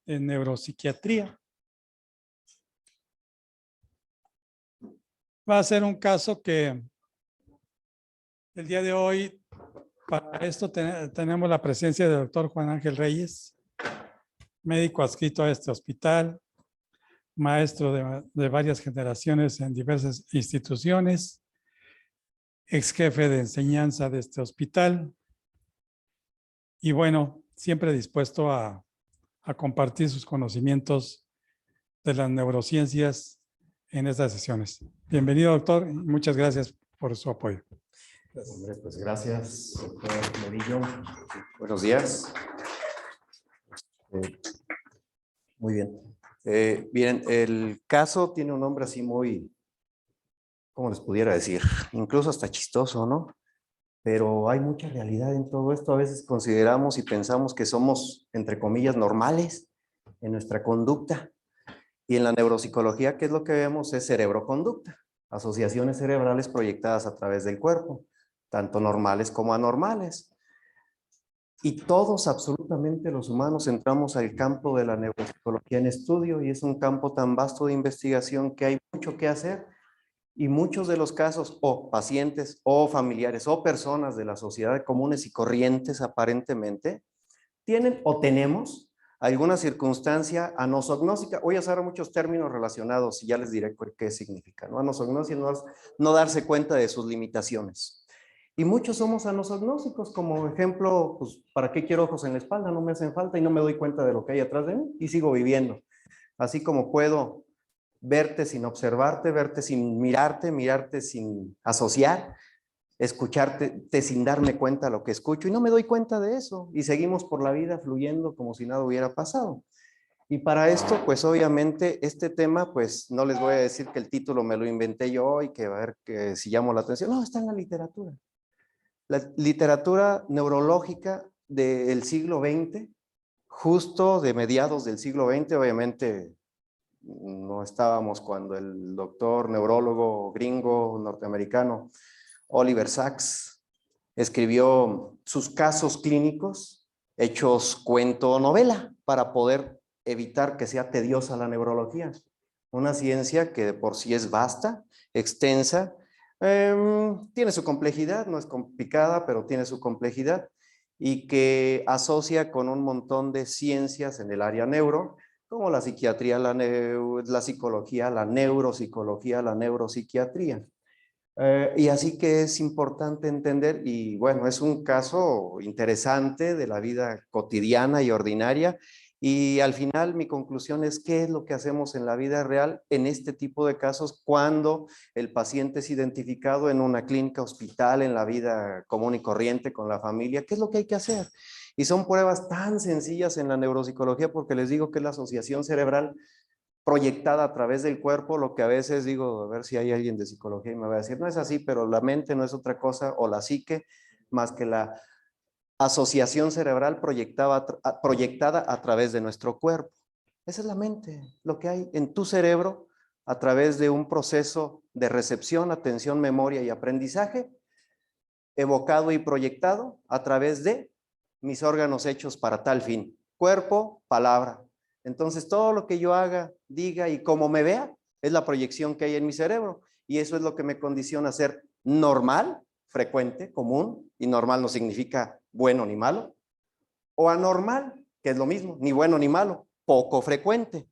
de neuropsiquiatría. Va a ser un caso que el día de hoy, para esto tenemos la presencia del doctor Juan Ángel Reyes, médico adscrito a este hospital, maestro de varias generaciones en diversas instituciones, ex jefe de enseñanza de este hospital y bueno, siempre dispuesto a compartir sus conocimientos de las neurociencias en estas sesiones. Bienvenido, doctor, y muchas gracias por su apoyo. Hombre, pues gracias, doctor Murillo. Buenos días. Muy bien. Bien, el caso tiene un nombre así muy, ¿cómo les pudiera decir? Incluso hasta chistoso, ¿no? Pero hay mucha realidad en todo esto. A veces consideramos y pensamos que somos, entre comillas, normales en nuestra conducta. Y en la neuropsicología, ¿qué es lo que vemos? Es cerebro-conducta, asociaciones cerebrales proyectadas a través del cuerpo, tanto normales como anormales. Y todos, absolutamente los humanos, entramos al campo de la neuropsicología en estudio y es un campo tan vasto de investigación que hay mucho que hacer y muchos de los casos, o pacientes, o familiares, o personas de la sociedad comunes y corrientes aparentemente, tienen o tenemos alguna circunstancia anosognósica. Voy a usar muchos términos relacionados y ya les diré qué significa, ¿no? Anosognosia no darse cuenta de sus limitaciones. Y muchos somos anosognósicos, como ejemplo, pues, ¿para qué quiero ojos en la espalda? No me hacen falta y no me doy cuenta de lo que hay atrás de mí y sigo viviendo. Así como puedo verte sin observarte, verte sin mirarte, mirarte sin asociar, escucharte sin darme cuenta de lo que escucho y no me doy cuenta de eso y seguimos por la vida fluyendo como si nada hubiera pasado. Y para esto, pues obviamente este tema, pues no les voy a decir que el título me lo inventé yo y que a ver que si llamo la atención. No, está en la literatura. La literatura neurológica del siglo XX, justo de mediados del siglo XX, obviamente no estábamos cuando el doctor neurólogo gringo norteamericano Oliver Sacks escribió sus casos clínicos hechos cuento o novela para poder evitar que sea tediosa la neurología. Una ciencia que de por sí es vasta, extensa, tiene su complejidad, no es complicada, pero tiene su complejidad y que asocia con un montón de ciencias en el área neuro, como la psiquiatría, la psicología, la neuropsicología, la neuropsiquiatría. Y así que es importante entender, y bueno, es un caso interesante de la vida cotidiana y ordinaria, y al final mi conclusión es qué es lo que hacemos en la vida real en este tipo de casos cuando el paciente es identificado en una clínica, hospital, en la vida común y corriente con la familia, ¿qué es lo que hay que hacer? Y son pruebas tan sencillas en la neuropsicología porque les digo que es la asociación cerebral proyectada a través del cuerpo, lo que a veces digo, a ver si hay alguien de psicología y me va a decir, no es así, pero la mente no es otra cosa, o la psique, más que la asociación cerebral proyectada a través de nuestro cuerpo. Esa es la mente, lo que hay en tu cerebro a través de un proceso de recepción, atención, memoria y aprendizaje, evocado y proyectado a través de mis órganos hechos para tal fin. Cuerpo, palabra. Entonces, todo lo que yo haga, diga y como me vea, es la proyección que hay en mi cerebro. Y eso es lo que me condiciona a ser normal, frecuente, común, y normal no significa bueno ni malo, o anormal, que es lo mismo, ni bueno ni malo, poco frecuente.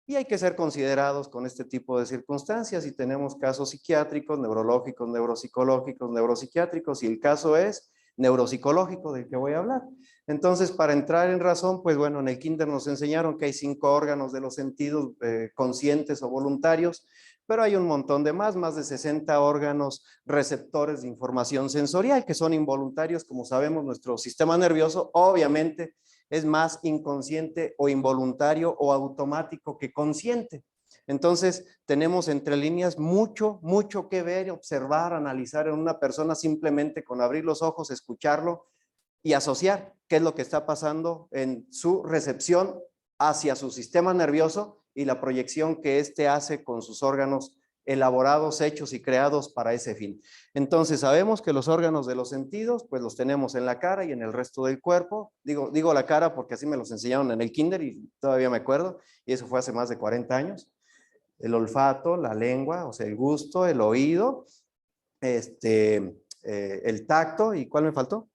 Y hay que ser considerados con este tipo de circunstancias y tenemos casos psiquiátricos, neurológicos, neuropsicológicos, neuropsiquiátricos y el caso es neuropsicológico del que voy a hablar. Entonces, para entrar en razón, pues bueno, en el kinder nos enseñaron que hay 5 órganos de los sentidos conscientes o voluntarios, pero hay un montón de más de 60 órganos receptores de información sensorial que son involuntarios, como sabemos, nuestro sistema nervioso obviamente es más inconsciente o involuntario o automático que consciente. Entonces, tenemos entre líneas mucho que ver, observar, analizar en una persona simplemente con abrir los ojos, escucharlo y asociar qué es lo que está pasando en su recepción hacia su sistema nervioso y la proyección que éste hace con sus órganos elaborados, hechos y creados para ese fin. Entonces sabemos que los órganos de los sentidos, pues los tenemos en la cara y en el resto del cuerpo. Digo la cara porque así me los enseñaron en el kinder y todavía me acuerdo, y eso fue hace más de 40 años. El olfato, la lengua, o sea, el gusto, el oído, el tacto, ¿y cuál me faltó?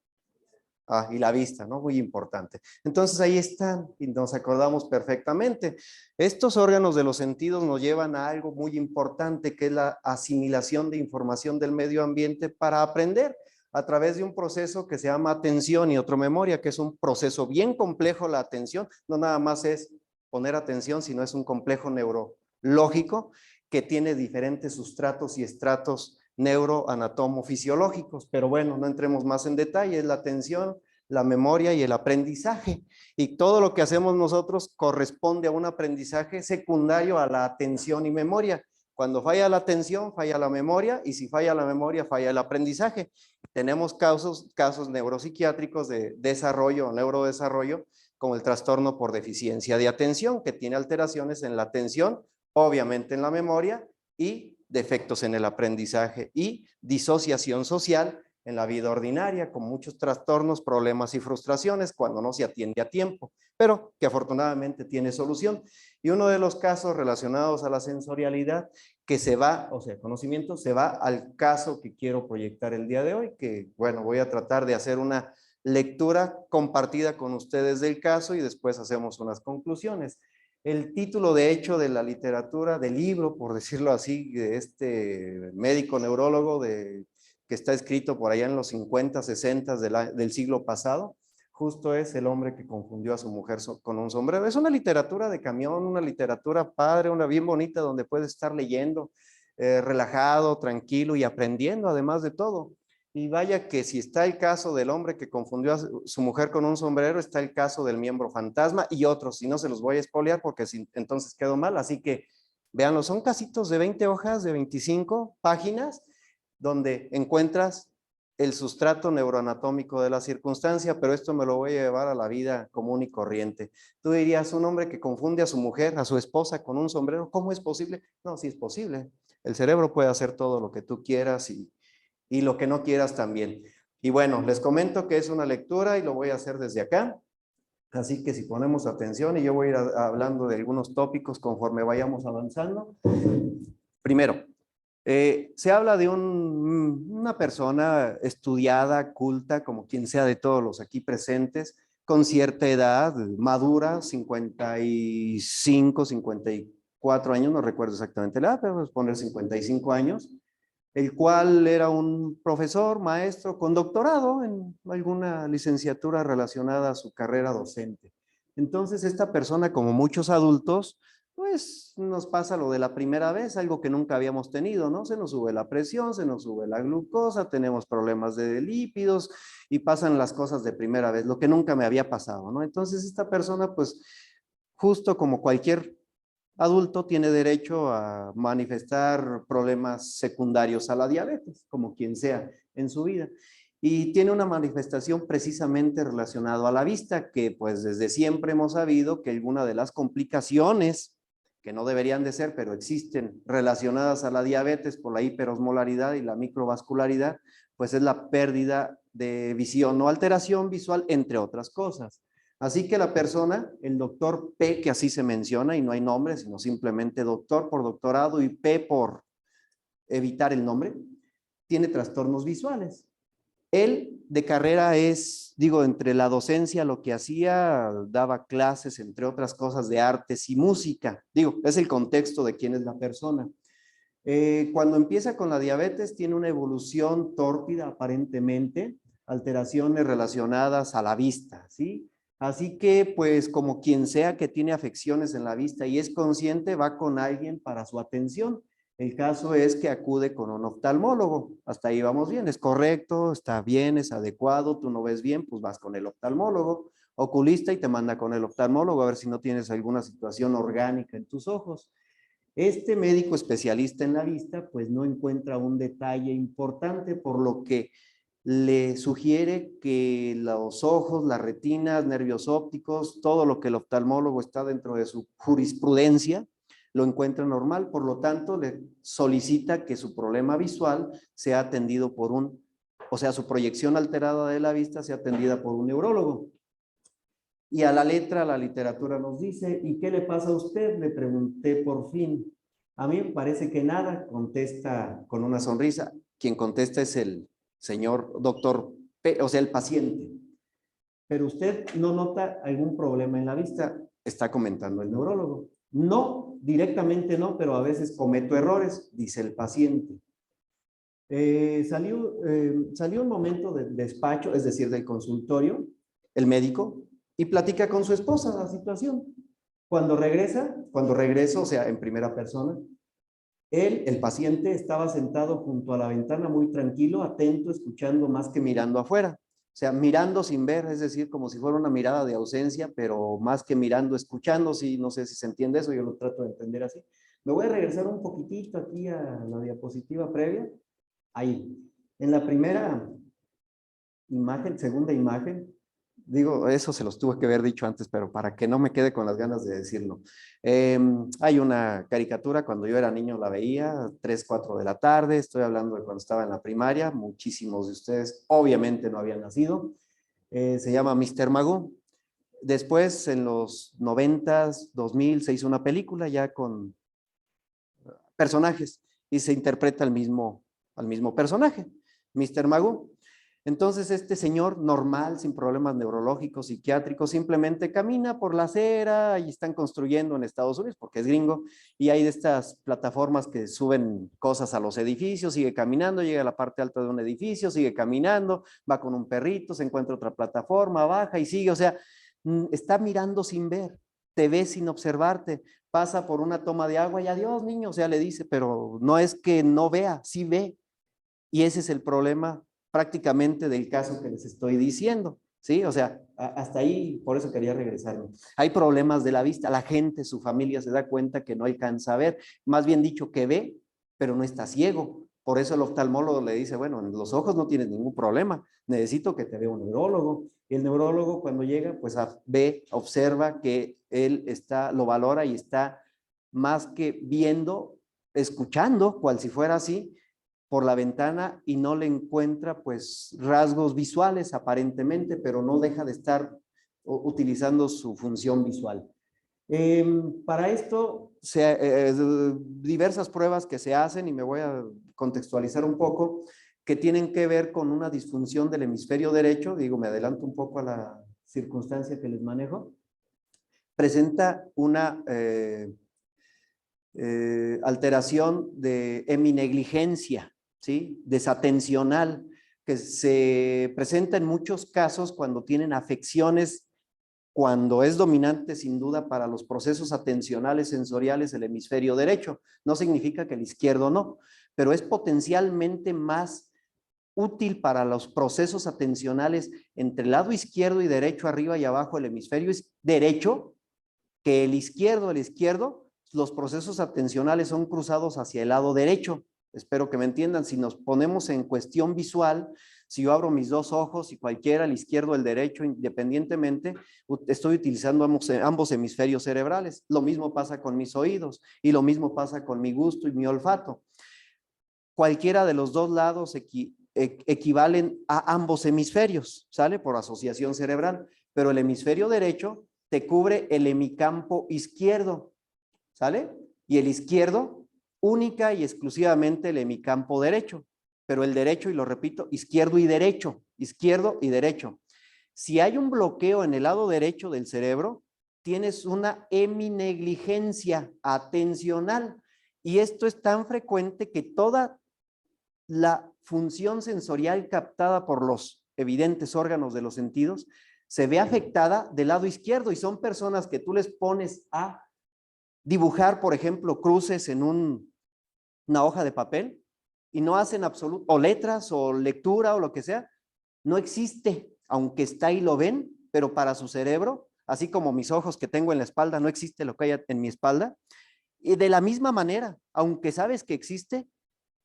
Y la vista, ¿no? Muy importante. Entonces ahí están y nos acordamos perfectamente. Estos órganos de los sentidos nos llevan a algo muy importante, que es la asimilación de información del medio ambiente para aprender a través de un proceso que se llama atención y otro memoria, que es un proceso bien complejo. La atención no nada más es poner atención, sino es un complejo neurológico que tiene diferentes sustratos y estratos neuroanatomofisiológicos, pero bueno, no entremos más en detalle. Es la atención, la memoria y el aprendizaje, y todo lo que hacemos nosotros corresponde a un aprendizaje secundario a la atención y memoria. Cuando falla la atención, falla la memoria, y si falla la memoria, falla el aprendizaje. Tenemos casos neuropsiquiátricos de desarrollo o neurodesarrollo, como el trastorno por deficiencia de atención, que tiene alteraciones en la atención, obviamente en la memoria, y defectos en el aprendizaje, y disociación social en la vida ordinaria, con muchos trastornos, problemas y frustraciones cuando no se atiende a tiempo, pero que afortunadamente tiene solución. Y uno de los casos relacionados a la sensorialidad que se va, o sea, conocimiento, se va al caso que quiero proyectar el día de hoy, que bueno, voy a tratar de hacer una lectura compartida con ustedes del caso y después hacemos unas conclusiones. El título, de hecho, de la literatura, del libro, por decirlo así, de este médico neurólogo que está escrito por allá en los 50, 60 del siglo pasado, justo es El hombre que confundió a su mujer con un sombrero. Es una literatura de camión, una literatura padre, una bien bonita, donde puedes estar leyendo relajado, tranquilo y aprendiendo además de todo. Y vaya que si está el caso del hombre que confundió a su mujer con un sombrero, está el caso del miembro fantasma y otros, y no se los voy a espolear porque entonces quedo mal, así que véanlo, son casitos de 20 hojas, de 25 páginas, donde encuentras el sustrato neuroanatómico de la circunstancia, pero esto me lo voy a llevar a la vida común y corriente. Tú dirías, un hombre que confunde a su mujer, a su esposa con un sombrero, ¿cómo es posible? No, sí es posible. El cerebro puede hacer todo lo que tú quieras y lo que no quieras también. Y bueno, les comento que es una lectura y lo voy a hacer desde acá. Así que si ponemos atención, y yo voy a ir hablando de algunos tópicos conforme vayamos avanzando. Primero, se habla de una persona estudiada, culta, como quien sea de todos los aquí presentes, con cierta edad, madura, 55, 54 años, no recuerdo exactamente la edad, pero vamos a poner 55 años, el cual era un profesor, maestro, con doctorado en alguna licenciatura relacionada a su carrera docente. Entonces, esta persona, como muchos adultos, pues nos pasa lo de la primera vez, algo que nunca habíamos tenido, ¿no? Se nos sube la presión, se nos sube la glucosa, tenemos problemas de lípidos y pasan las cosas de primera vez, lo que nunca me había pasado, ¿no? Entonces, esta persona, pues, justo como cualquier adulto, tiene derecho a manifestar problemas secundarios a la diabetes, como quien sea en su vida. Y tiene una manifestación precisamente relacionada a la vista, que pues desde siempre hemos sabido que alguna de las complicaciones, que no deberían de ser, pero existen relacionadas a la diabetes por la hiperosmolaridad y la microvascularidad, pues es la pérdida de visión o alteración visual, entre otras cosas. Así que la persona, el doctor P, que así se menciona y no hay nombre, sino simplemente doctor por doctorado y P por evitar el nombre, tiene trastornos visuales. Él de carrera entre la docencia lo que hacía, daba clases, entre otras cosas, de artes y música. Es el contexto de quién es la persona. Cuando empieza con la diabetes, tiene una evolución tórpida aparentemente, alteraciones relacionadas a la vista, ¿sí? Así que, pues, como quien sea que tiene afecciones en la vista y es consciente, va con alguien para su atención. El caso es que acude con un oftalmólogo. Hasta ahí vamos bien, es correcto, está bien, es adecuado, tú no ves bien, pues vas con el oftalmólogo. Oculista y te manda con el oftalmólogo a ver si no tienes alguna situación orgánica en tus ojos. Este médico especialista en la vista, pues no encuentra un detalle importante, por lo que le sugiere que los ojos, las retinas, nervios ópticos, todo lo que el oftalmólogo está dentro de su jurisprudencia, lo encuentra normal, por lo tanto le solicita que su problema visual sea atendido por su proyección alterada de la vista sea atendida por un neurólogo. Y a la letra, la literatura nos dice, ¿y qué le pasa a usted? Le pregunté por fin. A mí me parece que nada, contesta con una sonrisa. Quien contesta es el señor doctor P, o sea, el paciente. Pero usted no nota algún problema en la vista, está comentando el neurólogo. No, directamente no, pero a veces cometo errores, dice el paciente. Salió un momento del despacho, es decir, del consultorio, el médico, y platica con su esposa la situación. Cuando regreso, o sea, en primera persona, él, el paciente, estaba sentado junto a la ventana muy tranquilo, atento, escuchando más que mirando afuera. O sea, mirando sin ver, es decir, como si fuera una mirada de ausencia, pero más que mirando, escuchando, sí, no sé si se entiende eso, yo lo trato de entender así. Me voy a regresar un poquitito aquí a la diapositiva previa. Ahí, en la primera imagen, segunda imagen, digo, eso se los tuve que haber dicho antes, pero para que no me quede con las ganas de decirlo. Hay una caricatura, cuando yo era niño la veía, 3, 4 de la tarde, estoy hablando de cuando estaba en la primaria, muchísimos de ustedes obviamente no habían nacido, se llama Mr. Magoo. Después, en los 90s, 2000, se hizo una película ya con personajes y se interpreta al mismo personaje, Mr. Magoo. Entonces este señor normal, sin problemas neurológicos, psiquiátricos, simplemente camina por la acera y están construyendo en Estados Unidos, porque es gringo, y hay de estas plataformas que suben cosas a los edificios, sigue caminando, llega a la parte alta de un edificio, sigue caminando, va con un perrito, se encuentra otra plataforma, baja y sigue, o sea, está mirando sin ver, te ve sin observarte, pasa por una toma de agua y adiós, niño, o sea, le dice, pero no es que no vea, sí ve, y ese es el problema prácticamente del caso que les estoy diciendo, ¿sí? O sea, hasta ahí, por eso quería regresarme. Hay problemas de la vista, la gente, su familia se da cuenta que no alcanza a ver, más bien dicho que ve, pero no está ciego. Por eso el oftalmólogo le dice, bueno, en los ojos no tienes ningún problema, necesito que te vea un neurólogo. Y el neurólogo cuando llega, pues ve, observa que él lo valora y está más que viendo, escuchando, cual si fuera así, por la ventana y no le encuentra pues rasgos visuales aparentemente, pero no deja de estar utilizando su función visual. Para esto, diversas pruebas que se hacen y me voy a contextualizar un poco, que tienen que ver con una disfunción del hemisferio derecho, digo, me adelanto un poco a la circunstancia que les manejo, presenta una alteración de heminegligencia, ¿sí? Desatencional, que se presenta en muchos casos cuando tienen afecciones, cuando es dominante sin duda para los procesos atencionales sensoriales el hemisferio derecho. No significa que el izquierdo no, pero es potencialmente más útil para los procesos atencionales entre el lado izquierdo y derecho, arriba y abajo, el hemisferio derecho, que el izquierdo. Los procesos atencionales son cruzados hacia el lado derecho. Espero que me entiendan. Si nos ponemos en cuestión visual, si yo abro mis dos ojos y cualquiera, el izquierdo o el derecho, independientemente, estoy utilizando ambos hemisferios cerebrales. Lo mismo pasa con mis oídos y lo mismo pasa con mi gusto y mi olfato. Cualquiera de los dos lados equivalen a ambos hemisferios, ¿sale? Por asociación cerebral. Pero el hemisferio derecho te cubre el hemicampo izquierdo, ¿sale? Y el izquierdo, única y exclusivamente el hemicampo derecho, pero el derecho, y lo repito, izquierdo y derecho. Si hay un bloqueo en el lado derecho del cerebro, tienes una heminegligencia atencional, y esto es tan frecuente que toda la función sensorial captada por los evidentes órganos de los sentidos se ve afectada del lado izquierdo, y son personas que tú les pones a dibujar, por ejemplo, cruces en una hoja de papel y no hacen o letras o lectura o lo que sea, no existe, aunque está ahí lo ven, pero para su cerebro, así como mis ojos que tengo en la espalda, no existe lo que hay en mi espalda. Y de la misma manera, aunque sabes que existe,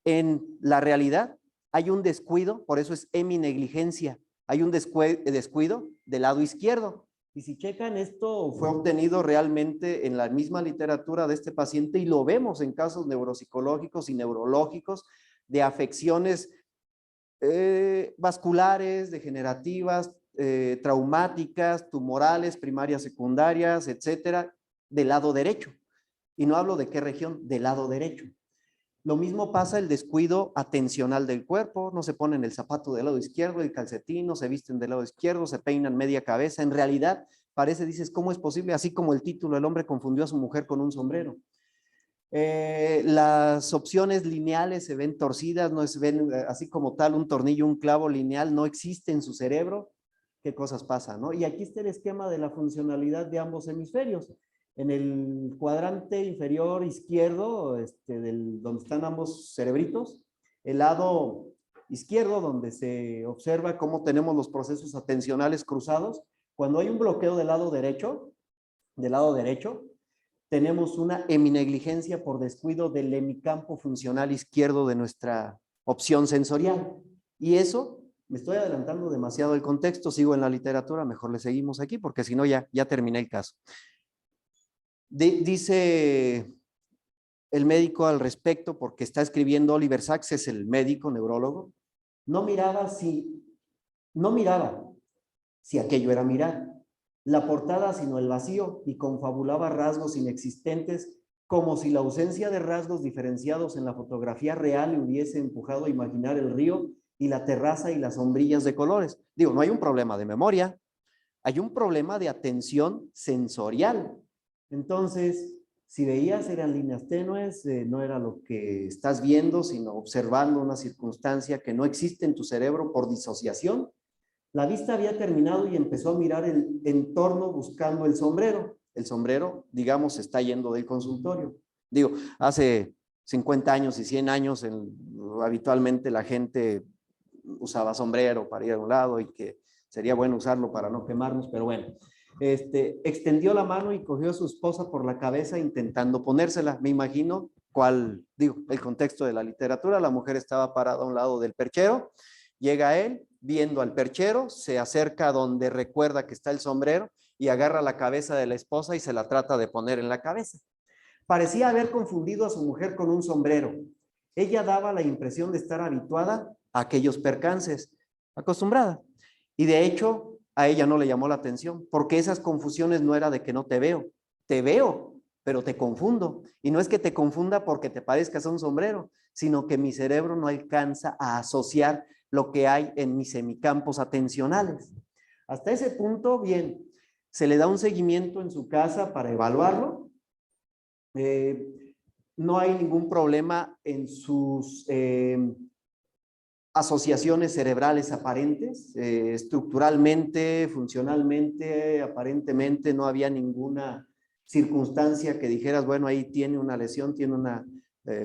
en la realidad hay un descuido, por eso es heminegligencia, hay un descuido del lado izquierdo. Y si checan, esto fue obtenido realmente en la misma literatura de este paciente y lo vemos en casos neuropsicológicos y neurológicos de afecciones vasculares, degenerativas, traumáticas, tumorales, primarias, secundarias, etcétera, del lado derecho. Y no hablo de qué región, del lado derecho. Lo mismo pasa el descuido atencional del cuerpo, no se ponen el zapato del lado izquierdo, el calcetín, no se visten del lado izquierdo, se peinan media cabeza. En realidad, parece, dices, ¿cómo es posible? Así como el título, el hombre confundió a su mujer con un sombrero. Las opciones lineales se ven torcidas, no se ven así como tal un tornillo, un clavo lineal, no existe en su cerebro. ¿Qué cosas pasan, no? Y aquí está el esquema de la funcionalidad de ambos hemisferios. En el cuadrante inferior izquierdo, donde están ambos cerebritos, el lado izquierdo, donde se observa cómo tenemos los procesos atencionales cruzados. Cuando hay un bloqueo del lado derecho, tenemos una heminegligencia por descuido del hemicampo funcional izquierdo de nuestra opción sensorial. Y eso, me estoy adelantando demasiado el contexto, sigo en la literatura, mejor le seguimos aquí, porque si no ya terminé el caso. Dice el médico al respecto, porque está escribiendo Oliver Sacks, es el médico neurólogo, no miraba si aquello era mirar la portada, sino el vacío, y confabulaba rasgos inexistentes, como si la ausencia de rasgos diferenciados en la fotografía real le hubiese empujado a imaginar el río y la terraza y las sombrillas de colores. Digo, no hay un problema de memoria, hay un problema de atención sensorial. Entonces, si veías eran líneas tenues, no era lo que estás viendo, sino observando una circunstancia que no existe en tu cerebro por disociación. La vista había terminado y empezó a mirar el entorno buscando el sombrero. El sombrero, digamos, está yendo del consultorio. Digo, hace 50 años y 100 años habitualmente la gente usaba sombrero para ir a un lado y que sería bueno usarlo para no quemarnos, pero bueno. Extendió la mano y cogió a su esposa por la cabeza intentando ponérsela. Me imagino el contexto de la literatura. La mujer estaba parada a un lado del perchero. Llega él, viendo al perchero, se acerca a donde recuerda que está el sombrero y agarra la cabeza de la esposa y se la trata de poner en la cabeza. Parecía haber confundido a su mujer con un sombrero. Ella daba la impresión de estar habituada a aquellos percances, acostumbrada. Y de hecho, a ella no le llamó la atención, porque esas confusiones no era de que no te veo, pero te confundo. Y no es que te confunda porque te parezcas a un sombrero, sino que mi cerebro no alcanza a asociar lo que hay en mis hemicampos atencionales. Hasta ese punto, bien, se le da un seguimiento en su casa para evaluarlo. No hay ningún problema en sus asociaciones cerebrales aparentes, estructuralmente, funcionalmente, aparentemente no había ninguna circunstancia que dijeras, bueno, ahí tiene una lesión, tiene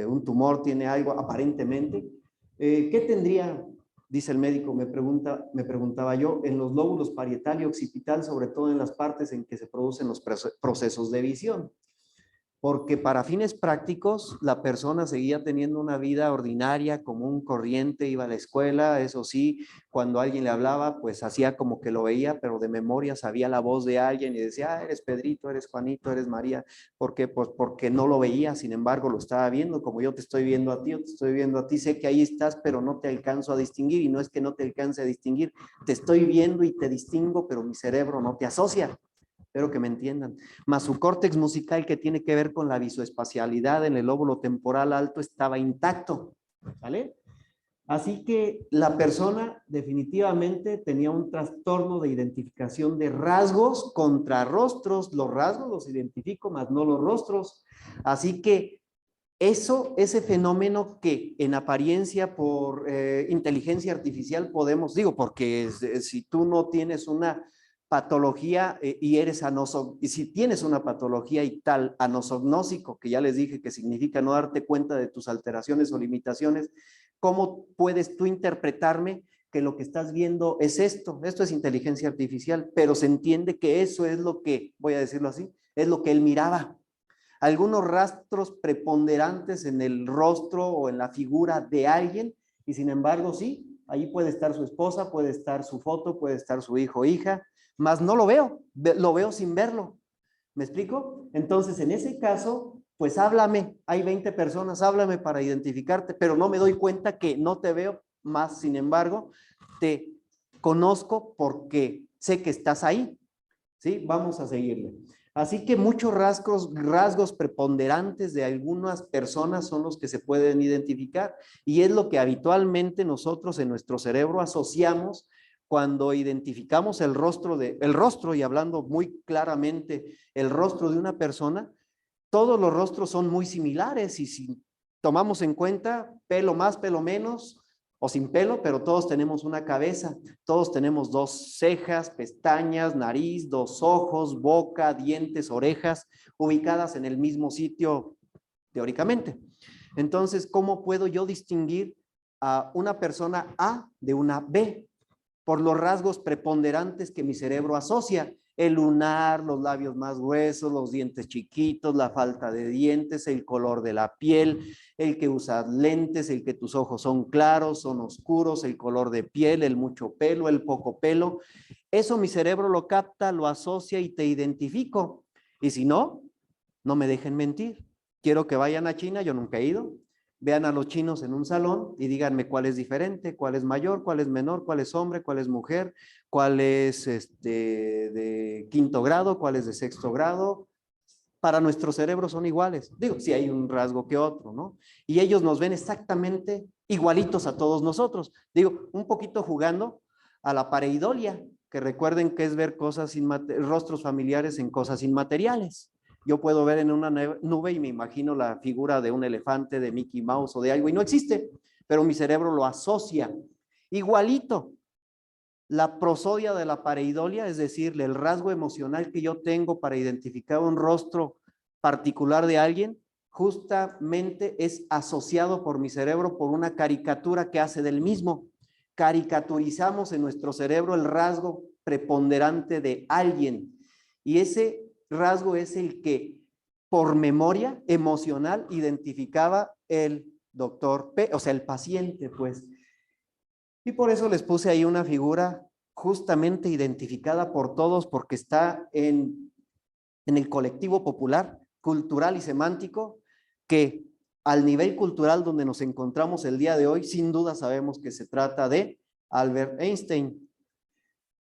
un tumor, tiene algo, aparentemente. ¿Qué tendría? Dice el médico, me preguntaba yo, en los lóbulos parietal y occipital, sobre todo en las partes en que se producen los procesos de visión. Porque para fines prácticos la persona seguía teniendo una vida ordinaria, común, corriente, iba a la escuela, eso sí, cuando alguien le hablaba, pues hacía como que lo veía, pero de memoria sabía la voz de alguien y decía, eres Pedrito, eres Juanito, eres María. ¿Por qué? Pues porque no lo veía, sin embargo lo estaba viendo, como yo te estoy viendo a ti, yo te estoy viendo a ti, sé que ahí estás, pero no te alcanzo a distinguir, y no es que no te alcance a distinguir, te estoy viendo y te distingo, pero mi cerebro no te asocia. Espero que me entiendan. Más su córtex musical, que tiene que ver con la visoespacialidad en el lóbulo temporal alto, estaba intacto, ¿vale? Así que la persona definitivamente tenía un trastorno de identificación de rasgos contra rostros. Los rasgos los identifico, más no los rostros. Así que ese fenómeno que en apariencia por inteligencia artificial podemos, porque si tú no tienes una patología y si tienes una patología y tal anosognósico, que ya les dije que significa no darte cuenta de tus alteraciones o limitaciones, ¿cómo puedes tú interpretarme que lo que estás viendo es esto? Esto es inteligencia artificial, pero se entiende que eso es lo que, voy a decirlo así, es lo que él miraba. Algunos rastros preponderantes en el rostro o en la figura de alguien, y sin embargo sí, Ahí puede estar su esposa, puede estar su foto, puede estar su hijo o hija, mas no lo veo, lo veo sin verlo. ¿Me explico? Entonces, en ese caso, pues háblame, hay 20 personas, háblame para identificarte, pero no me doy cuenta que no te veo, más sin embargo, te conozco porque sé que estás ahí, ¿sí? Vamos a seguirle. Así que muchos rasgos preponderantes de algunas personas son los que se pueden identificar y es lo que habitualmente nosotros en nuestro cerebro asociamos cuando identificamos el rostro y hablando muy claramente el rostro de una persona. Todos los rostros son muy similares y si tomamos en cuenta pelo más, pelo menos o sin pelo, pero todos tenemos una cabeza, todos tenemos dos cejas, pestañas, nariz, dos ojos, boca, dientes, orejas, ubicadas en el mismo sitio teóricamente. Entonces, ¿cómo puedo yo distinguir a una persona A de una B? Por los rasgos preponderantes que mi cerebro asocia. El lunar, los labios más gruesos, los dientes chiquitos, la falta de dientes, el color de la piel, el que usas lentes, el que tus ojos son claros, son oscuros, el color de piel, el mucho pelo, el poco pelo. Eso mi cerebro lo capta, lo asocia y te identifico. Y si no, no me dejen mentir. Quiero que vayan a China, yo nunca he ido. Vean a los chinos en un salón y díganme cuál es diferente, cuál es mayor, cuál es menor, cuál es hombre, cuál es mujer, cuál es de 5º grado, cuál es de 6º grado. Para nuestro cerebro son iguales. Digo, si hay un rasgo que otro, ¿no? Y ellos nos ven exactamente igualitos a todos nosotros. Digo, un poquito jugando a la pareidolia, que recuerden que es ver cosas rostros familiares en cosas inmateriales. Yo puedo ver en una nube y me imagino la figura de un elefante, de Mickey Mouse o de algo y no existe, pero mi cerebro lo asocia. Igualito, la prosodia de la pareidolia, es decir, el rasgo emocional que yo tengo para identificar un rostro particular de alguien, justamente es asociado por mi cerebro por una caricatura que hace del mismo. Caricaturizamos en nuestro cerebro el rasgo preponderante de alguien y ese rasgo es el que por memoria emocional identificaba el doctor P, o sea, el paciente, pues. Y por eso les puse ahí una figura justamente identificada por todos porque está en el colectivo popular, cultural y semántico, que al nivel cultural donde nos encontramos el día de hoy, sin duda sabemos que se trata de Albert Einstein.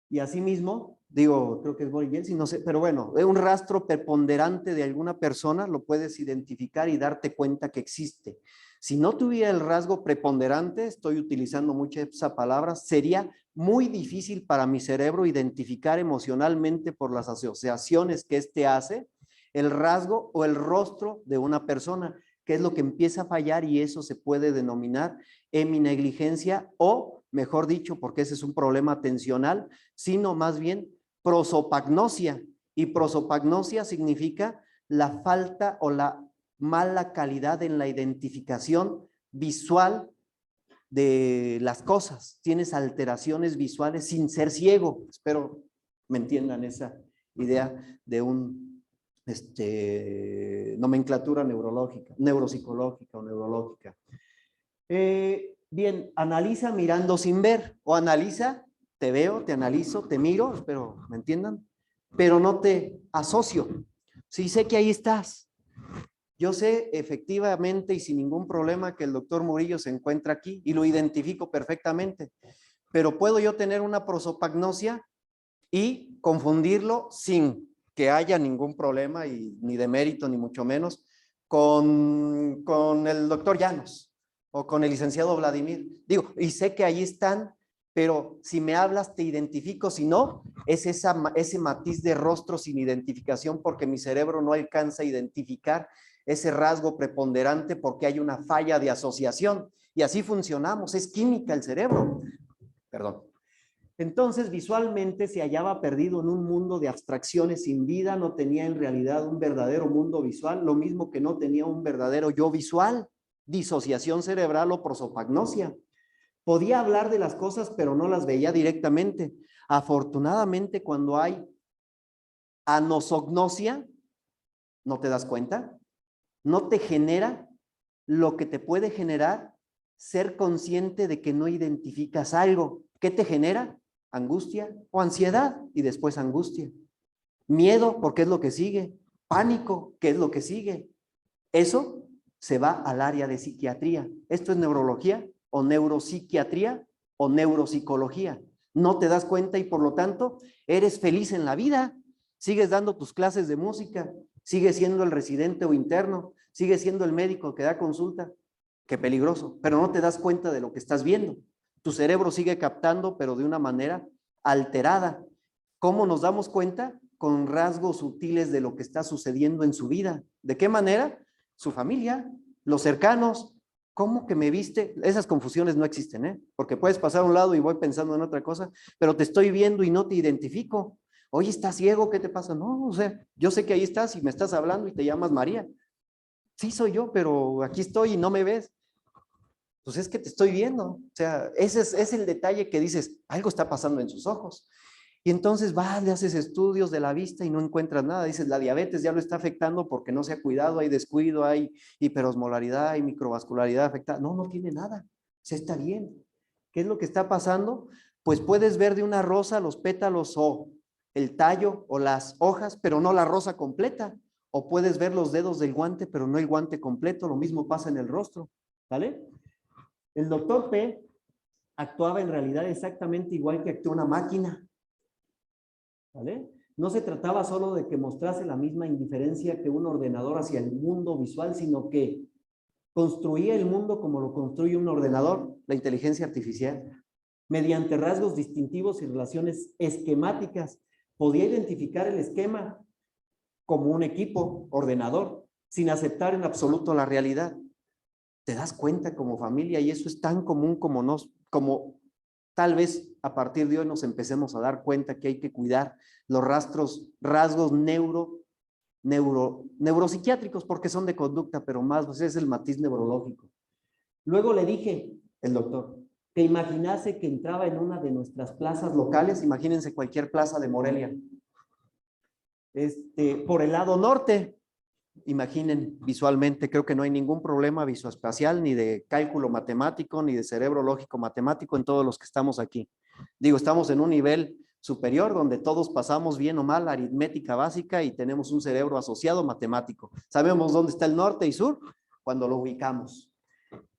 Y asimismo, digo, creo que es Boris Yeltsin, no sé, pero bueno, un rastro preponderante de alguna persona lo puedes identificar y darte cuenta que existe. Si no tuviera el rasgo preponderante, estoy utilizando mucho esa palabra, sería muy difícil para mi cerebro identificar emocionalmente por las asociaciones que éste hace el rasgo o el rostro de una persona, que es lo que empieza a fallar y eso se puede denominar heminegligencia o, mejor dicho, porque ese es un problema atencional, sino más bien prosopagnosia. Y prosopagnosia significa la falta o la mala calidad en la identificación visual de las cosas. Tienes alteraciones visuales sin ser ciego. Espero me entiendan esa idea de un nomenclatura neurológica, neuropsicológica o neurológica. Bien, analiza mirando sin ver o analiza, te veo, te analizo, te miro, espero me entiendan, pero no te asocio. Sí sé que ahí estás. Yo sé efectivamente y sin ningún problema que el doctor Murillo se encuentra aquí y lo identifico perfectamente, pero puedo yo tener una prosopagnosia y confundirlo sin que haya ningún problema y ni de mérito ni mucho menos con el doctor Llanos o con el licenciado Vladimir. Digo, y sé que ahí están, pero si me hablas te identifico, si no, es ese matiz de rostro sin identificación porque mi cerebro no alcanza a identificar ese rasgo preponderante porque hay una falla de asociación y así funcionamos, es química el cerebro. Perdón. Entonces, visualmente se hallaba perdido en un mundo de abstracciones sin vida, no tenía en realidad un verdadero mundo visual, lo mismo que no tenía un verdadero yo visual, disociación cerebral o prosopagnosia. Podía hablar de las cosas, pero no las veía directamente. Afortunadamente, cuando hay anosognosia, ¿no te das cuenta? No te genera lo que te puede generar ser consciente de que no identificas algo. ¿Qué te genera? Angustia o ansiedad y después angustia. Miedo, porque es lo que sigue. Pánico, ¿qué es lo que sigue? Eso se va al área de psiquiatría. ¿Esto es neurología o neuropsiquiatría o neuropsicología? No te das cuenta y por lo tanto eres feliz en la vida. Sigues dando tus clases de música, sigues siendo el residente o interno, sigues siendo el médico que da consulta. Qué peligroso, pero no te das cuenta de lo que estás viendo. Tu cerebro sigue captando, pero de una manera alterada. ¿Cómo nos damos cuenta? Con rasgos sutiles de lo que está sucediendo en su vida. ¿De qué manera? Su familia, los cercanos. ¿Cómo que me viste? Esas confusiones no existen, ¿eh? Porque puedes pasar a un lado y voy pensando en otra cosa, pero te estoy viendo y no te identifico. Oye, ¿estás ciego? ¿Qué te pasa? No, o sea, yo sé que ahí estás y me estás hablando y te llamas María. Sí, soy yo, pero aquí estoy y no me ves. Pues es que te estoy viendo. O sea, ese es el detalle que dices, algo está pasando en sus ojos. Y entonces vas, le haces estudios de la vista y no encuentras nada. Dices, la diabetes ya lo está afectando porque no se ha cuidado, hay descuido, hay hiperosmolaridad, hay microvascularidad afectada. No, no tiene nada. Se está bien. ¿Qué es lo que está pasando? Pues puedes ver de una rosa los pétalos o el tallo o las hojas, pero no la rosa completa. O puedes ver los dedos del guante, pero no el guante completo. Lo mismo pasa en el rostro. ¿Vale? El doctor P actuaba en realidad exactamente igual que actúa una máquina. ¿Vale? No se trataba solo de que mostrase la misma indiferencia que un ordenador hacia el mundo visual, sino que construía el mundo como lo construye un ordenador, la inteligencia artificial. Mediante rasgos distintivos y relaciones esquemáticas, podía identificar el esquema como un equipo ordenador, sin aceptar en absoluto la realidad. Te das cuenta como familia, y eso es tan común como tal vez a partir de hoy nos empecemos a dar cuenta que hay que cuidar los rasgos neuropsiquiátricos, porque son de conducta, pero más pues es el matiz neurológico. Luego le dije, el doctor, que imaginase que entraba en una de nuestras plazas locales, imagínense cualquier plaza de Morelia, por el lado norte. Imaginen visualmente, creo que no hay ningún problema visoespacial, ni de cálculo matemático, ni de cerebro lógico matemático en todos los que estamos aquí. Digo, estamos en un nivel superior donde todos pasamos bien o mal aritmética básica y tenemos un cerebro asociado matemático. Sabemos dónde está el norte y sur cuando lo ubicamos.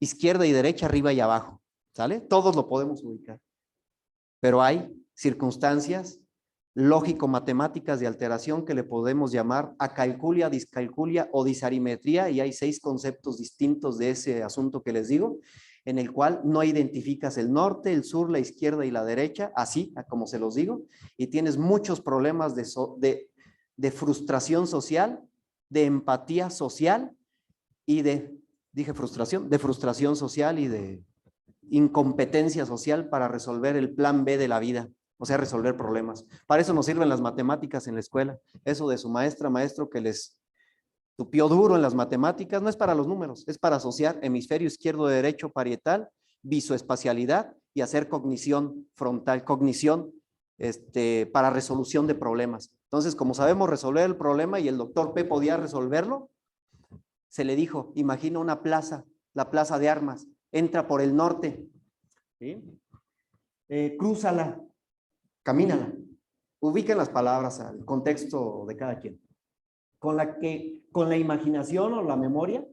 Izquierda y derecha, arriba y abajo, ¿sale? Todos lo podemos ubicar. Pero hay circunstancias lógico-matemáticas de alteración que le podemos llamar acalculia, discalculia o disarimetría, y hay 6 conceptos distintos de ese asunto que les digo, en el cual no identificas el norte, el sur, la izquierda y la derecha, así como se los digo, y tienes muchos problemas de frustración social, de empatía social y dije frustración, de frustración social y de incompetencia social para resolver el plan B de la vida. O sea, resolver problemas. Para eso nos sirven las matemáticas en la escuela. Eso de su maestra, maestro, que les tupió duro en las matemáticas, no es para los números, es para asociar hemisferio izquierdo, derecho, parietal, visoespacialidad y hacer cognición frontal, cognición para resolución de problemas. Entonces, como sabemos resolver el problema y el doctor P podía resolverlo, se le dijo, imagina una plaza, la plaza de armas, entra por el norte, ¿sí? Crúzala, camínala. Ubiquen las palabras al contexto de cada quien. Con la imaginación o la memoria,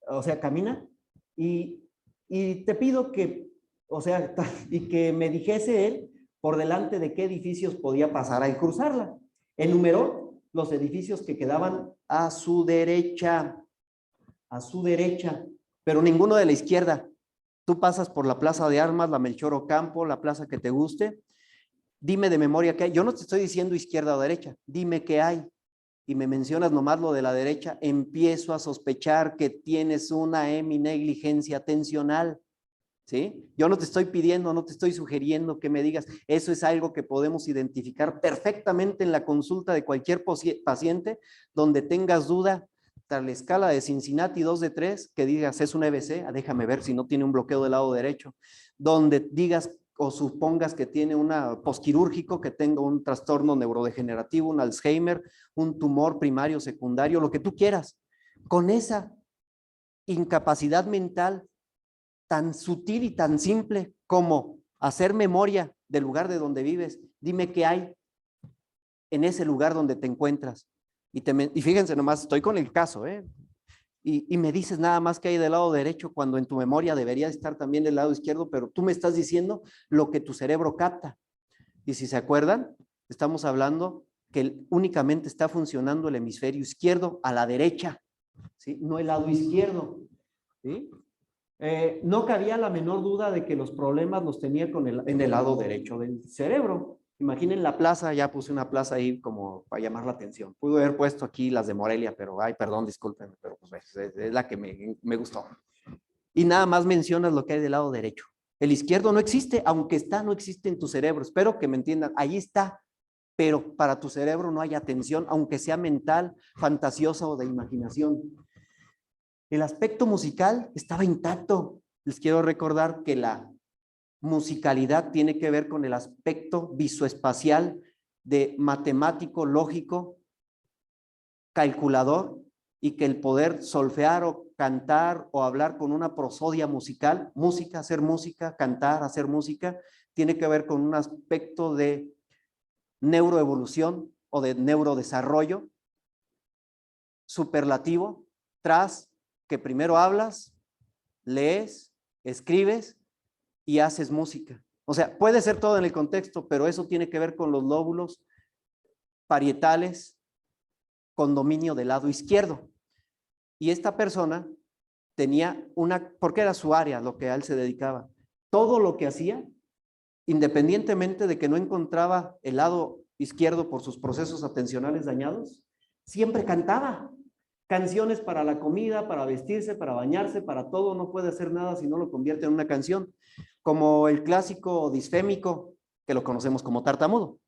o sea, camina y te pido que, o sea, y que me dijese él por delante de qué edificios podía pasar al cruzarla. Enumeró los edificios que quedaban a su derecha, pero ninguno de la izquierda. Tú pasas por la Plaza de Armas, la Melchor Ocampo, la plaza que te guste. Dime de memoria qué hay. Yo no te estoy diciendo izquierda o derecha. Dime qué hay. Y me mencionas nomás lo de la derecha. Empiezo a sospechar que tienes una negligencia atencional. ¿Sí? Yo no te estoy pidiendo, no te estoy sugiriendo que me digas. Eso es algo que podemos identificar perfectamente en la consulta de cualquier paciente donde tengas duda. Tras la escala de Cincinnati 2 de 3, que digas es un EBC, déjame ver si no tiene un bloqueo del lado derecho, donde digas o supongas que tiene un posquirúrgico, que tenga un trastorno neurodegenerativo, un Alzheimer, un tumor primario, secundario, lo que tú quieras. Con esa incapacidad mental tan sutil y tan simple como hacer memoria del lugar de donde vives. Dime qué hay en ese lugar donde te encuentras. Y fíjense nomás, estoy con el caso, ¿eh? Y me dices nada más que hay del lado derecho cuando en tu memoria debería estar también del lado izquierdo, pero tú me estás diciendo lo que tu cerebro capta. Y si se acuerdan, estamos hablando que únicamente está funcionando el hemisferio izquierdo a la derecha, ¿sí? No el lado izquierdo, ¿sí? No cabía la menor duda de que los problemas los tenía en el lado derecho del cerebro. Imaginen la plaza, ya puse una plaza ahí como para llamar la atención. Pude haber puesto aquí las de Morelia, pero, ay, perdón, disculpen, pero pues es la que me gustó. Y nada más mencionas lo que hay del lado derecho. El izquierdo no existe, aunque está, no existe en tu cerebro. Espero que me entiendan, ahí está, pero para tu cerebro no hay atención, aunque sea mental, fantasiosa o de imaginación. El aspecto musical estaba intacto. Les quiero recordar que la musicalidad tiene que ver con el aspecto visoespacial de matemático, lógico, calculador, y que el poder solfear o cantar o hablar con una prosodia musical, música, hacer música, cantar, hacer música, tiene que ver con un aspecto de neuroevolución o de neurodesarrollo superlativo, tras que primero hablas, lees, escribes y haces música. O sea, puede ser todo en el contexto, pero eso tiene que ver con los lóbulos parietales con dominio del lado izquierdo. Y esta persona tenía porque era su área, lo que a él se dedicaba. Todo lo que hacía, independientemente de que no encontraba el lado izquierdo por sus procesos atencionales dañados, siempre cantaba. Canciones para la comida, para vestirse, para bañarse, para todo. No puede hacer nada si no lo convierte en una canción. Como el clásico disfémico, que lo conocemos como tartamudo.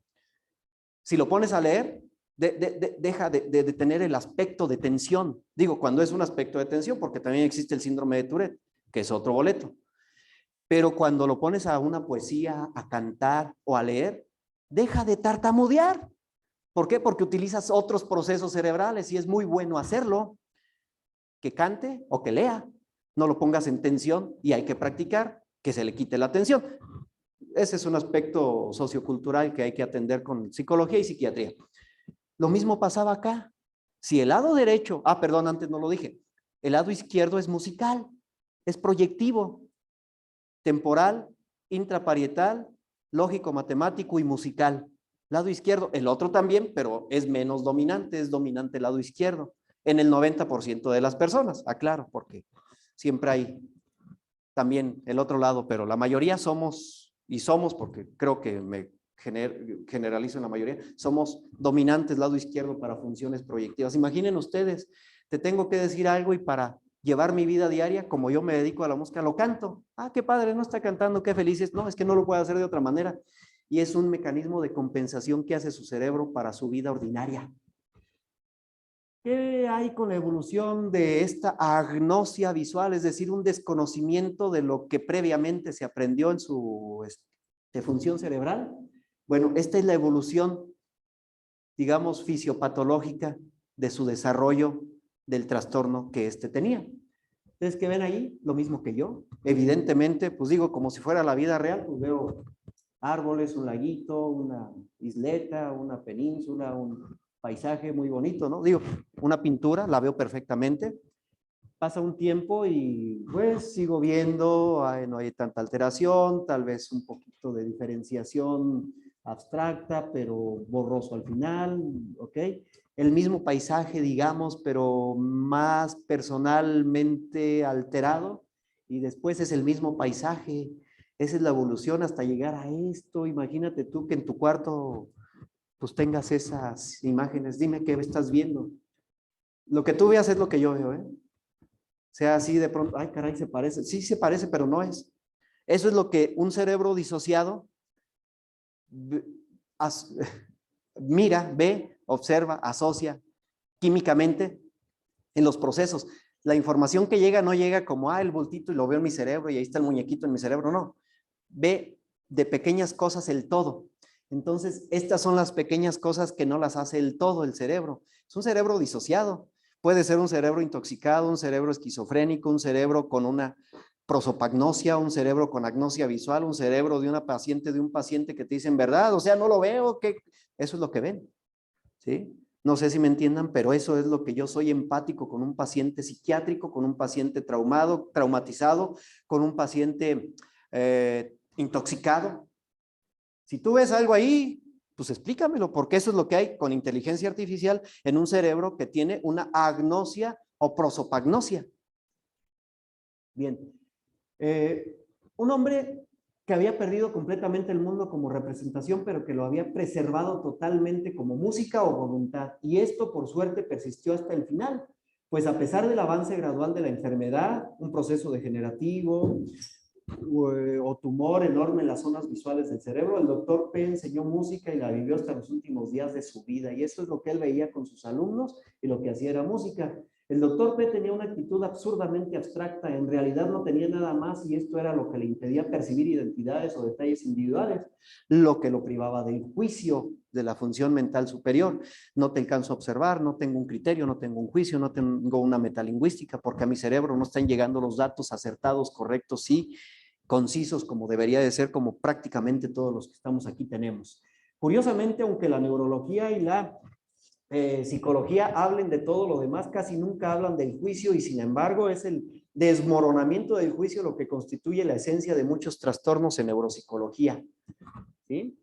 Si lo pones a leer, deja de tener el aspecto de tensión. Digo, cuando es un aspecto de tensión, porque también existe el síndrome de Tourette, que es otro boleto. Pero cuando lo pones a una poesía, a cantar o a leer, deja de tartamudear. ¿Por qué? Porque utilizas otros procesos cerebrales y es muy bueno hacerlo. Que cante o que lea. No lo pongas en tensión y hay que practicar que se le quite la tensión. Ese es un aspecto sociocultural que hay que atender con psicología y psiquiatría. Lo mismo pasaba acá. Si el lado derecho, perdón, antes no lo dije, el lado izquierdo es musical, es proyectivo, temporal, intraparietal, lógico, matemático y musical. Lado izquierdo, el otro también, pero es menos dominante, es dominante el lado izquierdo, en el 90% de las personas, aclaro, porque siempre hay también el otro lado, pero la mayoría somos, porque creo que me generalizo en la mayoría, somos dominantes lado izquierdo para funciones proyectivas. Imaginen ustedes, te tengo que decir algo y para llevar mi vida diaria, como yo me dedico a la música, lo canto. Qué padre, no está cantando, qué felices. No, es que no lo puede hacer de otra manera. Y es un mecanismo de compensación que hace su cerebro para su vida ordinaria. ¿Qué hay con la evolución de esta agnosia visual? Es decir, un desconocimiento de lo que previamente se aprendió en su función cerebral. Bueno, esta es la evolución, digamos, fisiopatológica de su desarrollo del trastorno que tenía. ¿Ustedes qué ven ahí? Lo mismo que yo. Evidentemente, pues digo, como si fuera la vida real, pues veo árboles, un laguito, una isleta, una península, un paisaje muy bonito, ¿no? Digo, una pintura, la veo perfectamente. Pasa un tiempo y pues sigo viendo, no hay tanta alteración, tal vez un poquito de diferenciación abstracta, pero borroso al final, ¿ok? El mismo paisaje, digamos, pero más personalmente alterado, y después es el mismo paisaje. Esa es la evolución hasta llegar a esto. Imagínate tú que en tu cuarto pues tengas esas imágenes. Dime qué estás viendo. Lo que tú veas es lo que yo veo, ¿eh? Sea así de pronto, ay caray, se parece. Sí se parece, pero no es. Eso es lo que un cerebro disociado mira, ve, observa, asocia químicamente en los procesos. La información que llega no llega como, el voltito y lo veo en mi cerebro y ahí está el muñequito en mi cerebro, no. Ve de pequeñas cosas el todo. Entonces, estas son las pequeñas cosas que no las hace el todo, el cerebro. Es un cerebro disociado. Puede ser un cerebro intoxicado, un cerebro esquizofrénico, un cerebro con una prosopagnosia, un cerebro con agnosia visual, un cerebro de una paciente, de un paciente que te dicen verdad, o sea, no lo veo, que eso es lo que ven, ¿sí? No sé si me entiendan, pero eso es lo que yo soy empático con un paciente psiquiátrico, con un paciente traumatizado, con un paciente intoxicado. Si tú ves algo ahí, pues explícamelo, porque eso es lo que hay con inteligencia artificial en un cerebro que tiene una agnosia o prosopagnosia. Bien. Un hombre que había perdido completamente el mundo como representación, pero que lo había preservado totalmente como música o voluntad. Y esto, por suerte, persistió hasta el final. Pues a pesar del avance gradual de la enfermedad, un proceso degenerativo o tumor enorme en las zonas visuales del cerebro, el doctor P enseñó música y la vivió hasta los últimos días de su vida. Y eso es lo que él veía con sus alumnos y lo que hacía era música. El doctor P tenía una actitud absurdamente abstracta, en realidad no tenía nada más y esto era lo que le impedía percibir identidades o detalles individuales, lo que lo privaba del juicio de la función mental superior. No te alcanzo a observar, no tengo un criterio, no tengo un juicio, no tengo una metalingüística, porque a mi cerebro no están llegando los datos acertados, correctos y concisos como debería de ser, como prácticamente todos los que estamos aquí tenemos. Curiosamente, aunque la neurología y la psicología hablen de todo lo demás, casi nunca hablan del juicio y sin embargo es el desmoronamiento del juicio lo que constituye la esencia de muchos trastornos en neuropsicología. ¿Sí?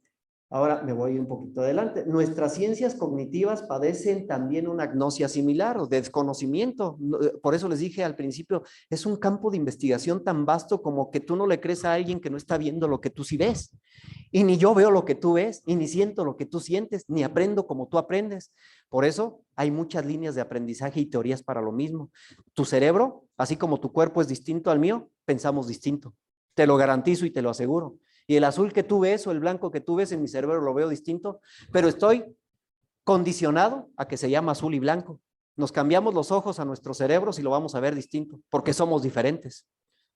Ahora me voy un poquito adelante. Nuestras ciencias cognitivas padecen también una agnosia similar o desconocimiento. Por eso les dije al principio, es un campo de investigación tan vasto como que tú no le crees a alguien que no está viendo lo que tú sí ves. Y ni yo veo lo que tú ves, y ni siento lo que tú sientes, ni aprendo como tú aprendes. Por eso hay muchas líneas de aprendizaje y teorías para lo mismo. Tu cerebro, así como tu cuerpo es distinto al mío, pensamos distinto. Te lo garantizo y te lo aseguro. Y el azul que tú ves o el blanco que tú ves en mi cerebro lo veo distinto, pero estoy condicionado a que se llama azul y blanco. Nos cambiamos los ojos a nuestros cerebros y lo vamos a ver distinto, porque somos diferentes.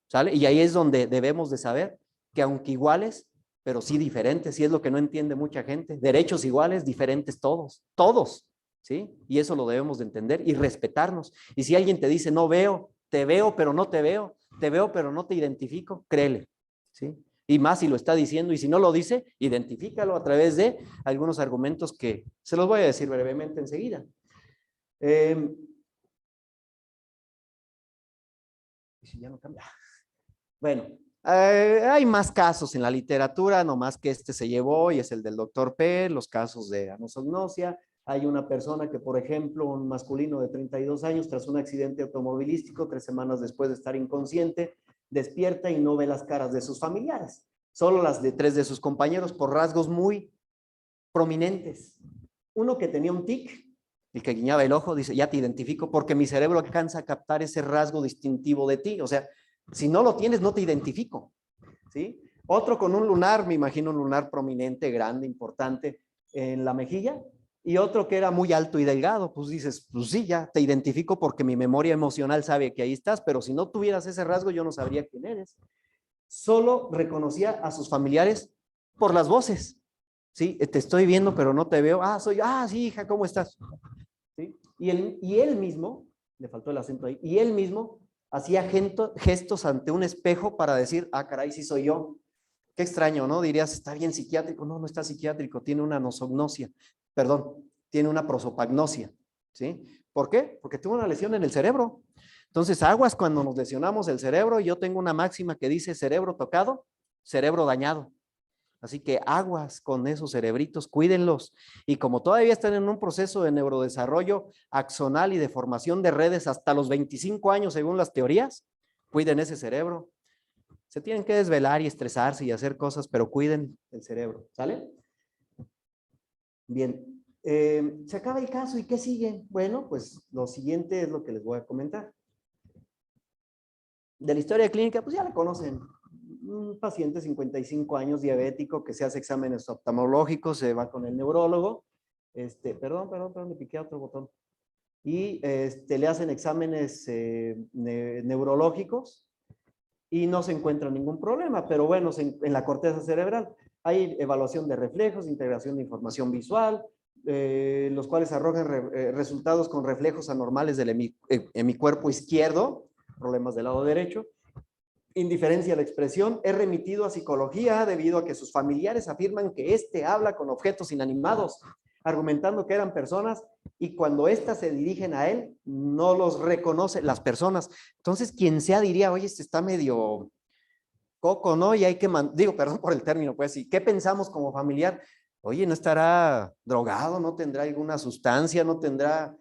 ¿Sale? Y ahí es donde debemos de saber que aunque iguales, pero sí diferentes, y es lo que no entiende mucha gente. Derechos iguales, diferentes todos, todos, ¿sí? Y eso lo debemos de entender y respetarnos. Y si alguien te dice, no veo, te veo, pero no te veo, pero no te identifico, créele, ¿sí? Y más si lo está diciendo, y si no lo dice, identifícalo a través de algunos argumentos que se los voy a decir brevemente enseguida. Si ya no cambia. Bueno, hay más casos en la literatura, no más que este se llevó y es el del doctor P, los casos de anosognosia. Hay una persona que, por ejemplo, un masculino de 32 años, tras un accidente automovilístico, 3 semanas después de estar inconsciente, despierta y no ve las caras de sus familiares, solo las de 3 de sus compañeros por rasgos muy prominentes. Uno que tenía un tic, el que guiñaba el ojo, dice, ya te identifico porque mi cerebro alcanza a captar ese rasgo distintivo de ti, o sea, si no lo tienes, no te identifico, ¿sí? Otro con un lunar, me imagino un lunar prominente, grande, importante en la mejilla, y otro que era muy alto y delgado, pues dices, pues sí, ya te identifico porque mi memoria emocional sabe que ahí estás, pero si no tuvieras ese rasgo, yo no sabría quién eres. Solo reconocía a sus familiares por las voces, ¿sí? Te estoy viendo, pero no te veo. Ah, soy yo. Ah, sí, hija, ¿cómo estás? ¿Sí? Y él mismo, le faltó el acento ahí, y él mismo hacía gestos ante un espejo para decir, ah, caray, sí soy yo. Qué extraño, ¿no? Dirías, está bien psiquiátrico. No, no está psiquiátrico, tiene una nosognosia, perdón, tiene una prosopagnosia, ¿sí? ¿Por qué? Porque tuvo una lesión en el cerebro. Entonces, aguas cuando nos lesionamos el cerebro. Yo tengo una máxima que dice cerebro tocado, cerebro dañado. Así que aguas con esos cerebritos, cuídenlos. Y como todavía están en un proceso de neurodesarrollo axonal y de formación de redes hasta los 25 años, según las teorías, cuiden ese cerebro. Se tienen que desvelar y estresarse y hacer cosas, pero cuiden el cerebro, ¿sale? Bien, se acaba el caso y ¿qué sigue? Bueno, pues lo siguiente es lo que les voy a comentar. De la historia clínica, pues ya la conocen. Un paciente de 55 años, diabético, que se hace exámenes oftalmológicos, se va con el neurólogo, perdón, me piqué otro botón, y le hacen exámenes neurológicos y no se encuentra ningún problema, pero bueno, en la corteza cerebral hay evaluación de reflejos, integración de información visual, los cuales arrojan resultados con reflejos anormales del hemicuerpo izquierdo, problemas del lado derecho, indiferencia a la expresión, es remitido a psicología debido a que sus familiares afirman que éste habla con objetos inanimados, argumentando que eran personas y cuando éstas se dirigen a él, no los reconoce las personas. Entonces, quien sea diría, oye, este está medio coco, ¿no? Y hay que, digo, perdón por el término, pues, ¿y qué pensamos como familiar? Oye, ¿no estará drogado? ¿No tendrá alguna sustancia? ¿No tendrá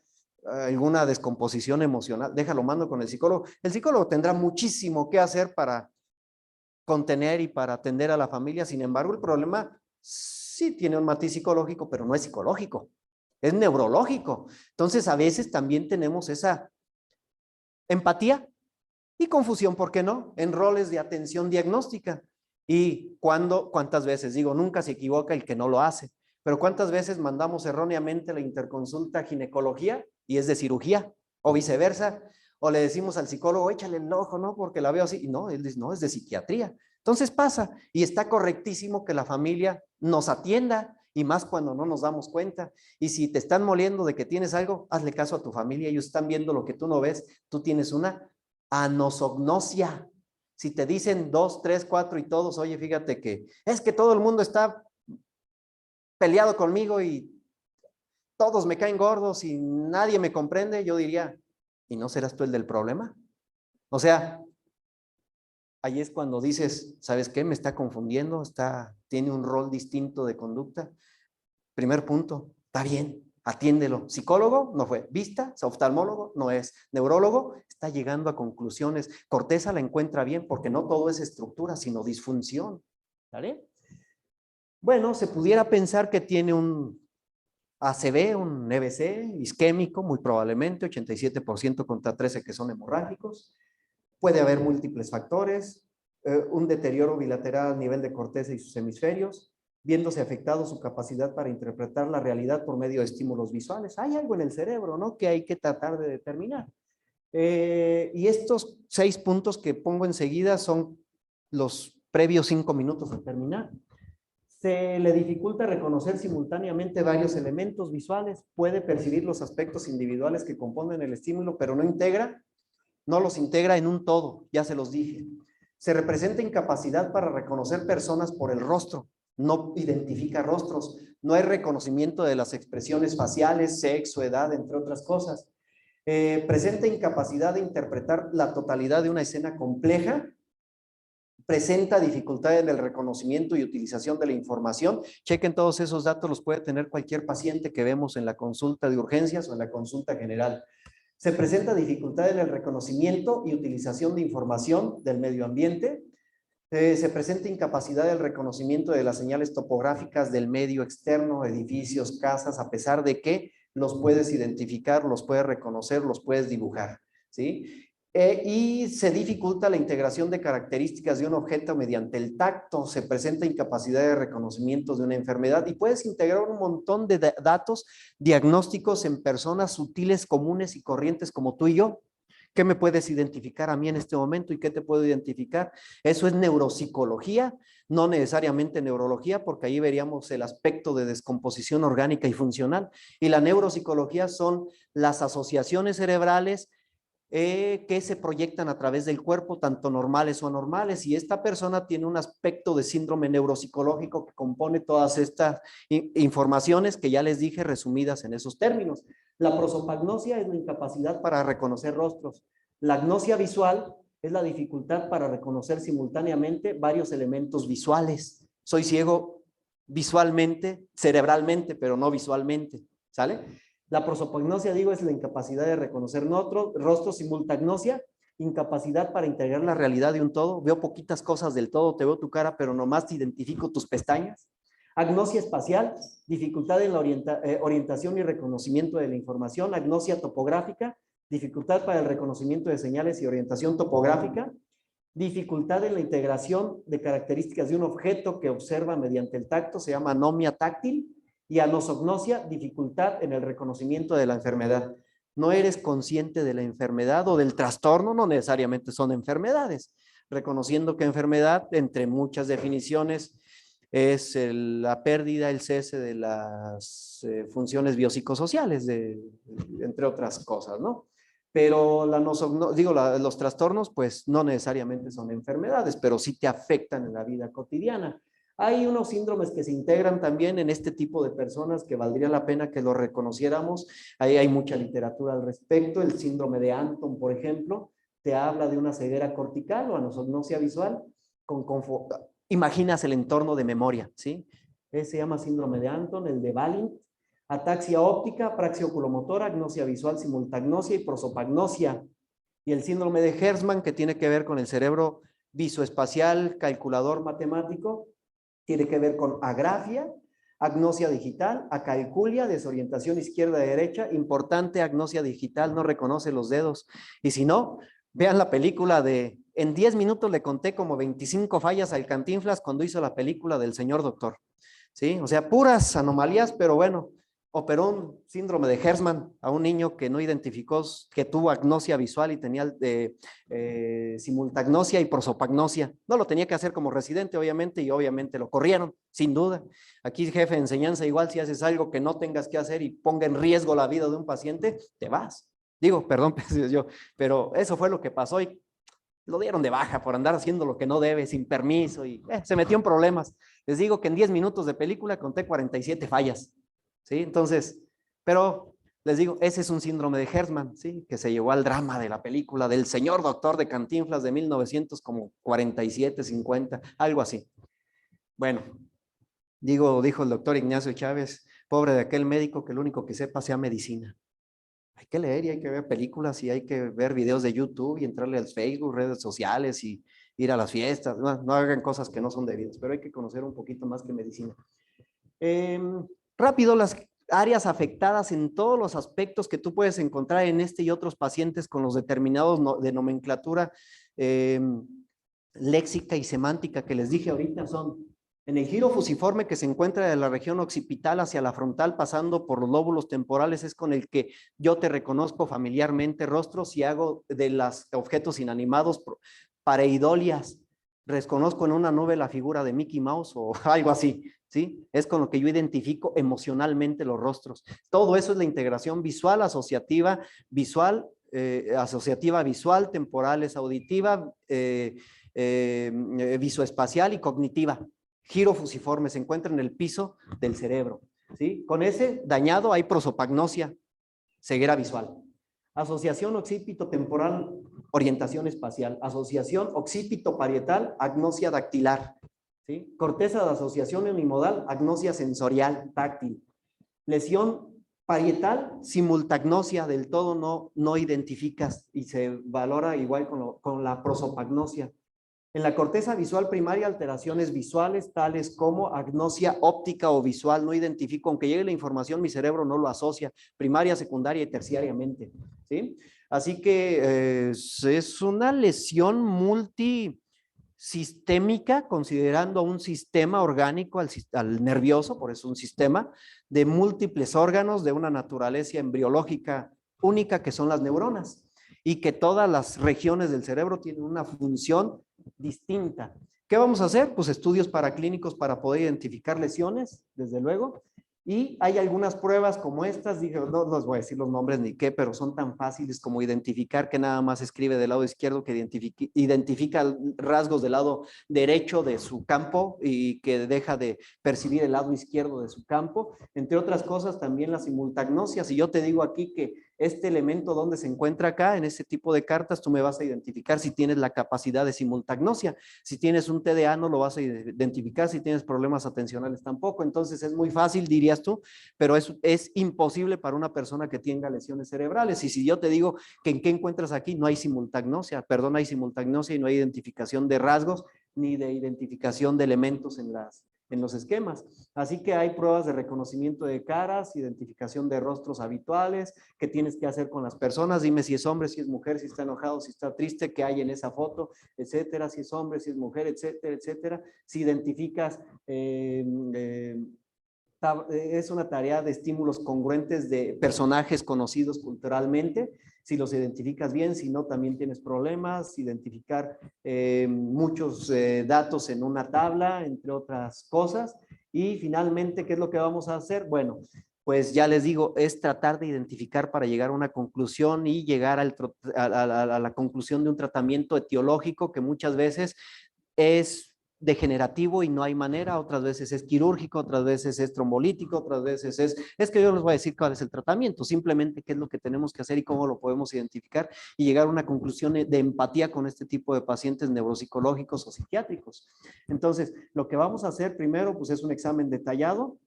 alguna descomposición emocional? Déjalo, mando con el psicólogo. El psicólogo tendrá muchísimo que hacer para contener y para atender a la familia. Sin embargo, el problema sí tiene un matiz psicológico, pero no es psicológico, es neurológico. Entonces, a veces también tenemos esa empatía y confusión, ¿por qué no? En roles de atención diagnóstica. Y cuántas veces, digo, nunca se equivoca el que no lo hace, pero cuántas veces mandamos erróneamente la interconsulta a ginecología y es de cirugía, o viceversa, o le decimos al psicólogo, échale el ojo, ¿no? Porque la veo así, y no, él dice, no, es de psiquiatría. Entonces pasa, y está correctísimo que la familia nos atienda, y más cuando no nos damos cuenta. Y si te están moliendo de que tienes algo, hazle caso a tu familia, ellos están viendo lo que tú no ves, tú tienes una anosognosia. Si te dicen 2, 3, 4 y todos, oye, fíjate que es que todo el mundo está peleado conmigo y todos me caen gordos y nadie me comprende, yo diría, ¿y no serás tú el del problema? O sea, ahí es cuando dices, ¿sabes qué? Me está confundiendo, tiene un rol distinto de conducta. Primer punto, está bien, atiéndelo. Psicólogo no fue, vista, oftalmólogo no es, neurólogo está llegando a conclusiones. Corteza la encuentra bien porque no todo es estructura, sino disfunción. ¿Vale? Bueno, se pudiera pensar que tiene un ACV, un EBC isquémico, muy probablemente, 87% contra 13 que son hemorrágicos. Puede haber múltiples factores, un deterioro bilateral a nivel de corteza y sus hemisferios, viéndose afectado su capacidad para interpretar la realidad por medio de estímulos visuales. Hay algo en el cerebro, ¿no? Que hay que tratar de determinar. Y estos 6 puntos que pongo enseguida son los previos 5 minutos de terminar. Se le dificulta reconocer simultáneamente varios elementos visuales, puede percibir los aspectos individuales que componen el estímulo, pero no los integra en un todo, ya se los dije. Se representa incapacidad para reconocer personas por el rostro, no identifica rostros, no hay reconocimiento de las expresiones faciales, sexo, edad, entre otras cosas. Presenta incapacidad de interpretar la totalidad de una escena compleja, presenta dificultades en el reconocimiento y utilización de la información. Chequen todos esos datos, los puede tener cualquier paciente que vemos en la consulta de urgencias o en la consulta general. Se presenta dificultad en el reconocimiento y utilización de información del medio ambiente. Se presenta incapacidad del reconocimiento de las señales topográficas del medio externo, edificios, casas, a pesar de que los puedes identificar, los puedes reconocer, los puedes dibujar, ¿sí? Y se dificulta la integración de características de un objeto mediante el tacto, se presenta incapacidad de reconocimiento de una enfermedad y puedes integrar un montón de datos diagnósticos en personas sutiles, comunes y corrientes como tú y yo. ¿Qué me puedes identificar a mí en este momento y qué te puedo identificar? Eso es neuropsicología, no necesariamente neurología, porque ahí veríamos el aspecto de descomposición orgánica y funcional. Y la neuropsicología son las asociaciones cerebrales que se proyectan a través del cuerpo, tanto normales o anormales, y esta persona tiene un aspecto de síndrome neuropsicológico que compone todas estas informaciones que ya les dije resumidas en esos términos. La prosopagnosia es la incapacidad para reconocer rostros. La agnosia visual es la dificultad para reconocer simultáneamente varios elementos visuales. Soy ciego visualmente, cerebralmente, pero no visualmente, ¿sale? La prosopagnosia, digo, es la incapacidad de reconocer rostros, simultagnosia, incapacidad para integrar la realidad de un todo. Veo poquitas cosas del todo, te veo tu cara, pero nomás te identifico tus pestañas. Agnosia espacial, dificultad en la orientación y reconocimiento de la información. Agnosia topográfica, dificultad para el reconocimiento de señales y orientación topográfica. Dificultad en la integración de características de un objeto que observa mediante el tacto, se llama anomia táctil. Y anosognosia, dificultad en el reconocimiento de la enfermedad. No eres consciente de la enfermedad o del trastorno, no necesariamente son enfermedades. Reconociendo que enfermedad, entre muchas definiciones, es la pérdida, el cese de las funciones biopsicosociales, entre otras cosas, ¿no? Pero los trastornos pues no necesariamente son enfermedades, pero sí te afectan en la vida cotidiana. Hay unos síndromes que se integran también en este tipo de personas que valdría la pena que lo reconociéramos. Ahí hay mucha literatura al respecto. El síndrome de Anton, por ejemplo, te habla de una ceguera cortical o anosognosia visual. Imaginas el entorno de memoria, ¿sí? Ese se llama síndrome de Anton, el de Balint. Ataxia óptica, praxia oculomotora, agnosia visual, simultagnosia y prosopagnosia. Y el síndrome de Hertzmann, que tiene que ver con el cerebro visoespacial, calculador matemático, tiene que ver con agrafia, agnosia digital, acalculia, desorientación izquierda-derecha, importante, agnosia digital, no reconoce los dedos. Y si no, vean la película de, en 10 minutos le conté como 25 fallas al Cantinflas cuando hizo la película del señor doctor. ¿Sí? O sea, puras anomalías, pero bueno, operó un síndrome de Hertzmann a un niño que no identificó, que tuvo agnosia visual y tenía simultagnosia y prosopagnosia. No lo tenía que hacer como residente, obviamente, y obviamente lo corrieron, sin duda. Aquí, jefe de enseñanza, igual si haces algo que no tengas que hacer y ponga en riesgo la vida de un paciente, te vas. Digo, perdón, yo, pero eso fue lo que pasó y lo dieron de baja por andar haciendo lo que no debe, sin permiso, y se metió en problemas. Les digo que en 10 minutos de película conté 47 fallas, ¿sí? Entonces, pero les digo, ese es un síndrome de Hertzmann, ¿sí? Que se llevó al drama de la película del señor doctor de Cantinflas de 1947, 50, algo así. Bueno, dijo el doctor Ignacio Chávez, pobre de aquel médico que lo único que sepa sea medicina. Hay que leer y hay que ver películas y hay que ver videos de YouTube y entrarle al Facebook, redes sociales y ir a las fiestas. No hagan cosas que no son debidas, pero hay que conocer un poquito más que medicina. Rápido, las áreas afectadas en todos los aspectos que tú puedes encontrar en este y otros pacientes con los determinados de nomenclatura léxica y semántica que les dije ahorita son en el giro fusiforme que se encuentra de la región occipital hacia la frontal pasando por los lóbulos temporales, es con el que yo te reconozco familiarmente rostros y hago de los objetos inanimados pareidolias. Reconozco en una nube la figura de Mickey Mouse o algo así, ¿sí? Es con lo que yo identifico emocionalmente los rostros. Todo eso es la integración visual, asociativa, visual, temporales, auditiva, visoespacial y cognitiva. Giro fusiforme, se encuentra en el piso del cerebro, ¿sí? Con ese dañado hay prosopagnosia, ceguera visual. Asociación occipito-temporal, orientación espacial. Asociación occipito-parietal, agnosia dactilar, ¿sí? Corteza de asociación unimodal, agnosia sensorial, táctil. Lesión parietal, simultagnosia, del todo no identificas y se valora igual con la prosopagnosia. En la corteza visual primaria, alteraciones visuales tales como agnosia óptica o visual, no identifico, aunque llegue la información, mi cerebro no lo asocia, primaria, secundaria y terciariamente, ¿sí? Así que es una lesión multisistémica, considerando un sistema orgánico al nervioso, por eso un sistema de múltiples órganos de una naturaleza embriológica única que son las neuronas y que todas las regiones del cerebro tienen una función distinta. ¿Qué vamos a hacer? Pues estudios paraclínicos para poder identificar lesiones, desde luego, y hay algunas pruebas como estas, digo, no les voy a decir los nombres ni qué, pero son tan fáciles como identificar que nada más escribe del lado izquierdo que identifica rasgos del lado derecho de su campo y que deja de percibir el lado izquierdo de su campo. Entre otras cosas, también la simultagnosia. Si yo te digo aquí que este elemento donde se encuentra acá, en este tipo de cartas, tú me vas a identificar si tienes la capacidad de simultagnosia. Si tienes un TDA, no lo vas a identificar. Si tienes problemas atencionales, tampoco. Entonces, es muy fácil, dirías tú, pero es imposible para una persona que tenga lesiones cerebrales. Y si yo te digo que en qué encuentras aquí, no hay simultagnosia, perdón, hay simultagnosia y no hay identificación de rasgos ni de identificación de elementos en los esquemas. Así que hay pruebas de reconocimiento de caras, identificación de rostros habituales, qué tienes que hacer con las personas, dime si es hombre, si es mujer, si está enojado, si está triste, qué hay en esa foto, etcétera, si es hombre, si es mujer, etcétera, etcétera. Si identificas, es una tarea de estímulos congruentes de personajes conocidos culturalmente, si los identificas bien, si no también tienes problemas, identificar muchos datos en una tabla, entre otras cosas. Y finalmente, ¿qué es lo que vamos a hacer? Bueno, pues ya les digo, es tratar de identificar para llegar a una conclusión y llegar a la conclusión de un tratamiento etiológico que muchas veces es degenerativo y no hay manera, otras veces es quirúrgico, otras veces es trombolítico, otras veces es que yo les voy a decir cuál es el tratamiento, simplemente qué es lo que tenemos que hacer y cómo lo podemos identificar y llegar a una conclusión de empatía con este tipo de pacientes neuropsicológicos o psiquiátricos. Entonces, lo que vamos a hacer primero, pues es un examen detallado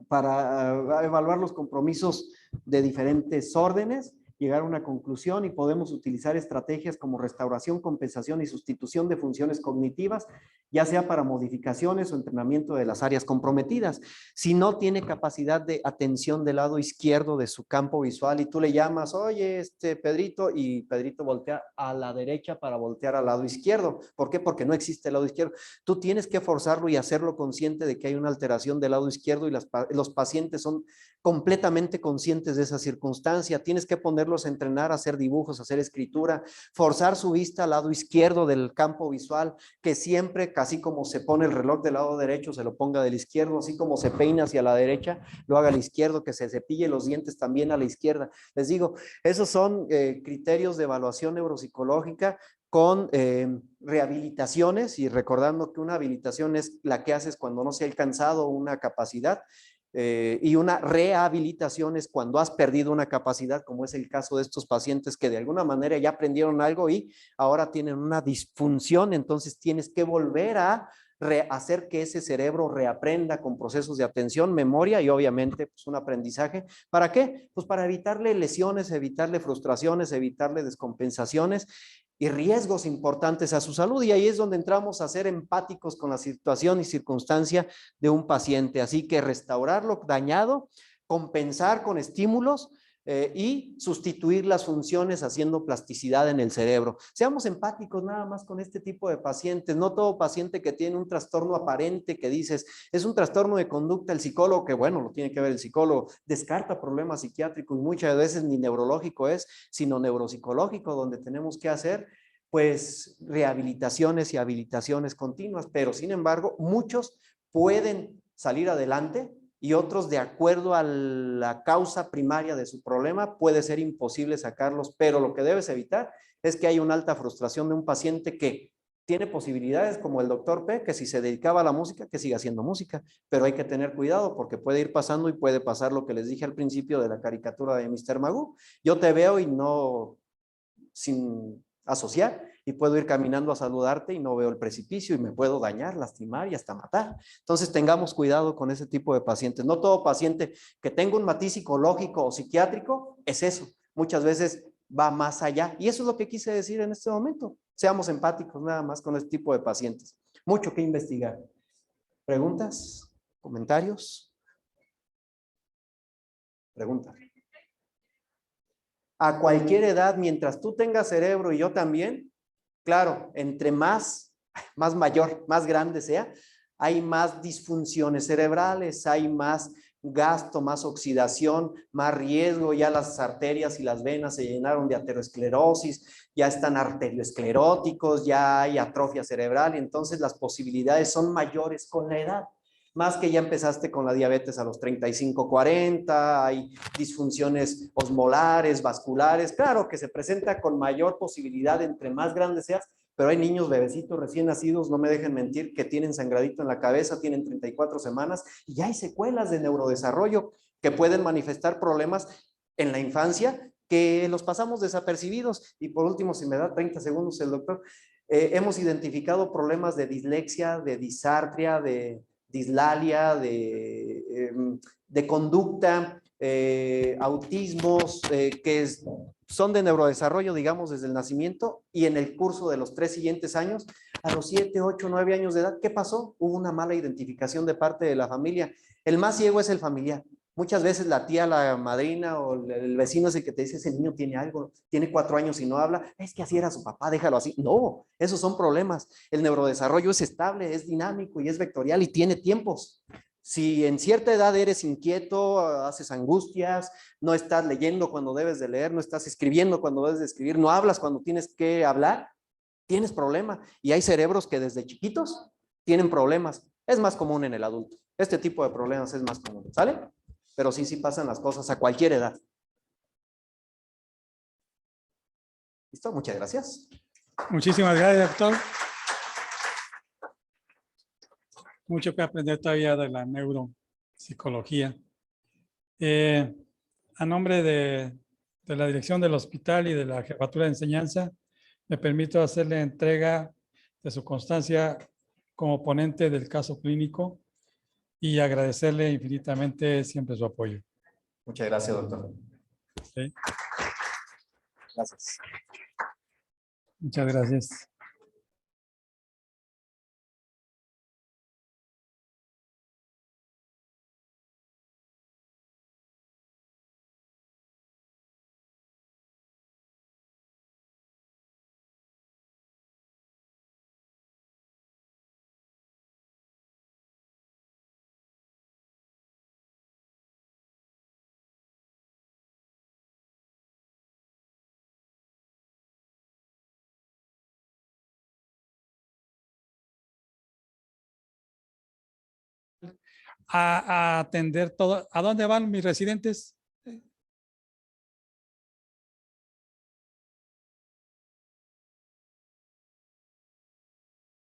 para evaluar los compromisos de diferentes órdenes, llegar a una conclusión y podemos utilizar estrategias como restauración, compensación y sustitución de funciones cognitivas, ya sea para modificaciones o entrenamiento de las áreas comprometidas. Si no tiene capacidad de atención del lado izquierdo de su campo visual y tú le llamas, oye, Pedrito, y Pedrito voltea a la derecha para voltear al lado izquierdo. ¿Por qué? Porque no existe el lado izquierdo. Tú tienes que forzarlo y hacerlo consciente de que hay una alteración del lado izquierdo y los pacientes son completamente conscientes de esa circunstancia. Tienes que ponerlos a entrenar, a hacer dibujos, a hacer escritura, forzar su vista al lado izquierdo del campo visual, que siempre, casi como se pone el reloj del lado derecho, se lo ponga del izquierdo, así como se peina hacia la derecha, lo haga al izquierdo, que se cepille los dientes también a la izquierda. Les digo, esos son criterios de evaluación neuropsicológica con rehabilitaciones, y recordando que una habilitación es la que haces cuando no se ha alcanzado una capacidad, y una rehabilitación es cuando has perdido una capacidad, como es el caso de estos pacientes que de alguna manera ya aprendieron algo y ahora tienen una disfunción, entonces tienes que volver a hacer que ese cerebro reaprenda con procesos de atención, memoria y obviamente pues, un aprendizaje. ¿Para qué? Pues para evitarle lesiones, evitarle frustraciones, evitarle descompensaciones y riesgos importantes a su salud, y ahí es donde entramos a ser empáticos con la situación y circunstancia de un paciente. Así que restaurar lo dañado, compensar con estímulos y sustituir las funciones haciendo plasticidad en el cerebro. Seamos empáticos nada más con este tipo de pacientes. No todo paciente que tiene un trastorno aparente que dices es un trastorno de conducta, el psicólogo, que bueno, lo tiene que ver el psicólogo, descarta problemas psiquiátricos y muchas veces ni neurológico es, sino neuropsicológico, donde tenemos que hacer pues rehabilitaciones y habilitaciones continuas, pero sin embargo muchos pueden salir adelante y otros, de acuerdo a la causa primaria de su problema, puede ser imposible sacarlos, pero lo que debes evitar es que haya una alta frustración de un paciente que tiene posibilidades, como el doctor P, que si se dedicaba a la música, que siga haciendo música, pero hay que tener cuidado porque puede ir pasando y puede pasar lo que les dije al principio de la caricatura de Mr. Magoo. Yo te veo y no, sin asociar, y puedo ir caminando a saludarte y no veo el precipicio y me puedo dañar, lastimar y hasta matar. Entonces tengamos cuidado con ese tipo de pacientes. No todo paciente que tenga un matiz psicológico o psiquiátrico es eso. Muchas veces va más allá. Y eso es lo que quise decir en este momento. Seamos empáticos nada más con este tipo de pacientes. Mucho que investigar. ¿Preguntas? ¿Comentarios? Preguntas. A cualquier edad, mientras tú tengas cerebro y yo también, claro, entre más mayor, más grande sea, hay más disfunciones cerebrales, hay más gasto, más oxidación, más riesgo, ya las arterias y las venas se llenaron de aterosclerosis, ya están arterioescleróticos, ya hay atrofia cerebral, y entonces las posibilidades son mayores con la edad. Más que ya empezaste con la diabetes a los 35, 40, hay disfunciones osmolares, vasculares, claro que se presenta con mayor posibilidad entre más grande seas, pero hay niños, bebecitos recién nacidos, no me dejen mentir, que tienen sangradito en la cabeza, tienen 34 semanas y ya hay secuelas de neurodesarrollo que pueden manifestar problemas en la infancia que los pasamos desapercibidos. Y por último, si me da 30 segundos el doctor, hemos identificado problemas de dislexia, de disartria, de dislalia, de conducta, autismos, son de neurodesarrollo, digamos, desde el nacimiento, y en el curso de los 3 siguientes años, a los 7, 8, 9 años de edad, ¿qué pasó? Hubo una mala identificación de parte de la familia. El más ciego es el familiar. Muchas veces la tía, la madrina o el vecino es el que te dice, ese niño tiene algo, tiene 4 años y no habla, es que así era su papá, déjalo así. No, esos son problemas. El neurodesarrollo es estable, es dinámico y es vectorial y tiene tiempos. Si en cierta edad eres inquieto, haces angustias, no estás leyendo cuando debes de leer, no estás escribiendo cuando debes de escribir, no hablas cuando tienes que hablar, tienes problema. Y hay cerebros que desde chiquitos tienen problemas. Es más común en el adulto. Este tipo de problemas es más común. ¿Sale? pero sí pasan las cosas a cualquier edad. ¿Listo? Muchas gracias. Muchísimas gracias, doctor. Mucho que aprender todavía de la neuropsicología. A nombre de la dirección del hospital y de la jefatura de enseñanza, me permito hacerle entrega de su constancia como ponente del caso clínico y agradecerle infinitamente siempre su apoyo. Muchas gracias, doctor. ¿Sí? Gracias. Muchas gracias. A atender todo. ¿A dónde van mis residentes?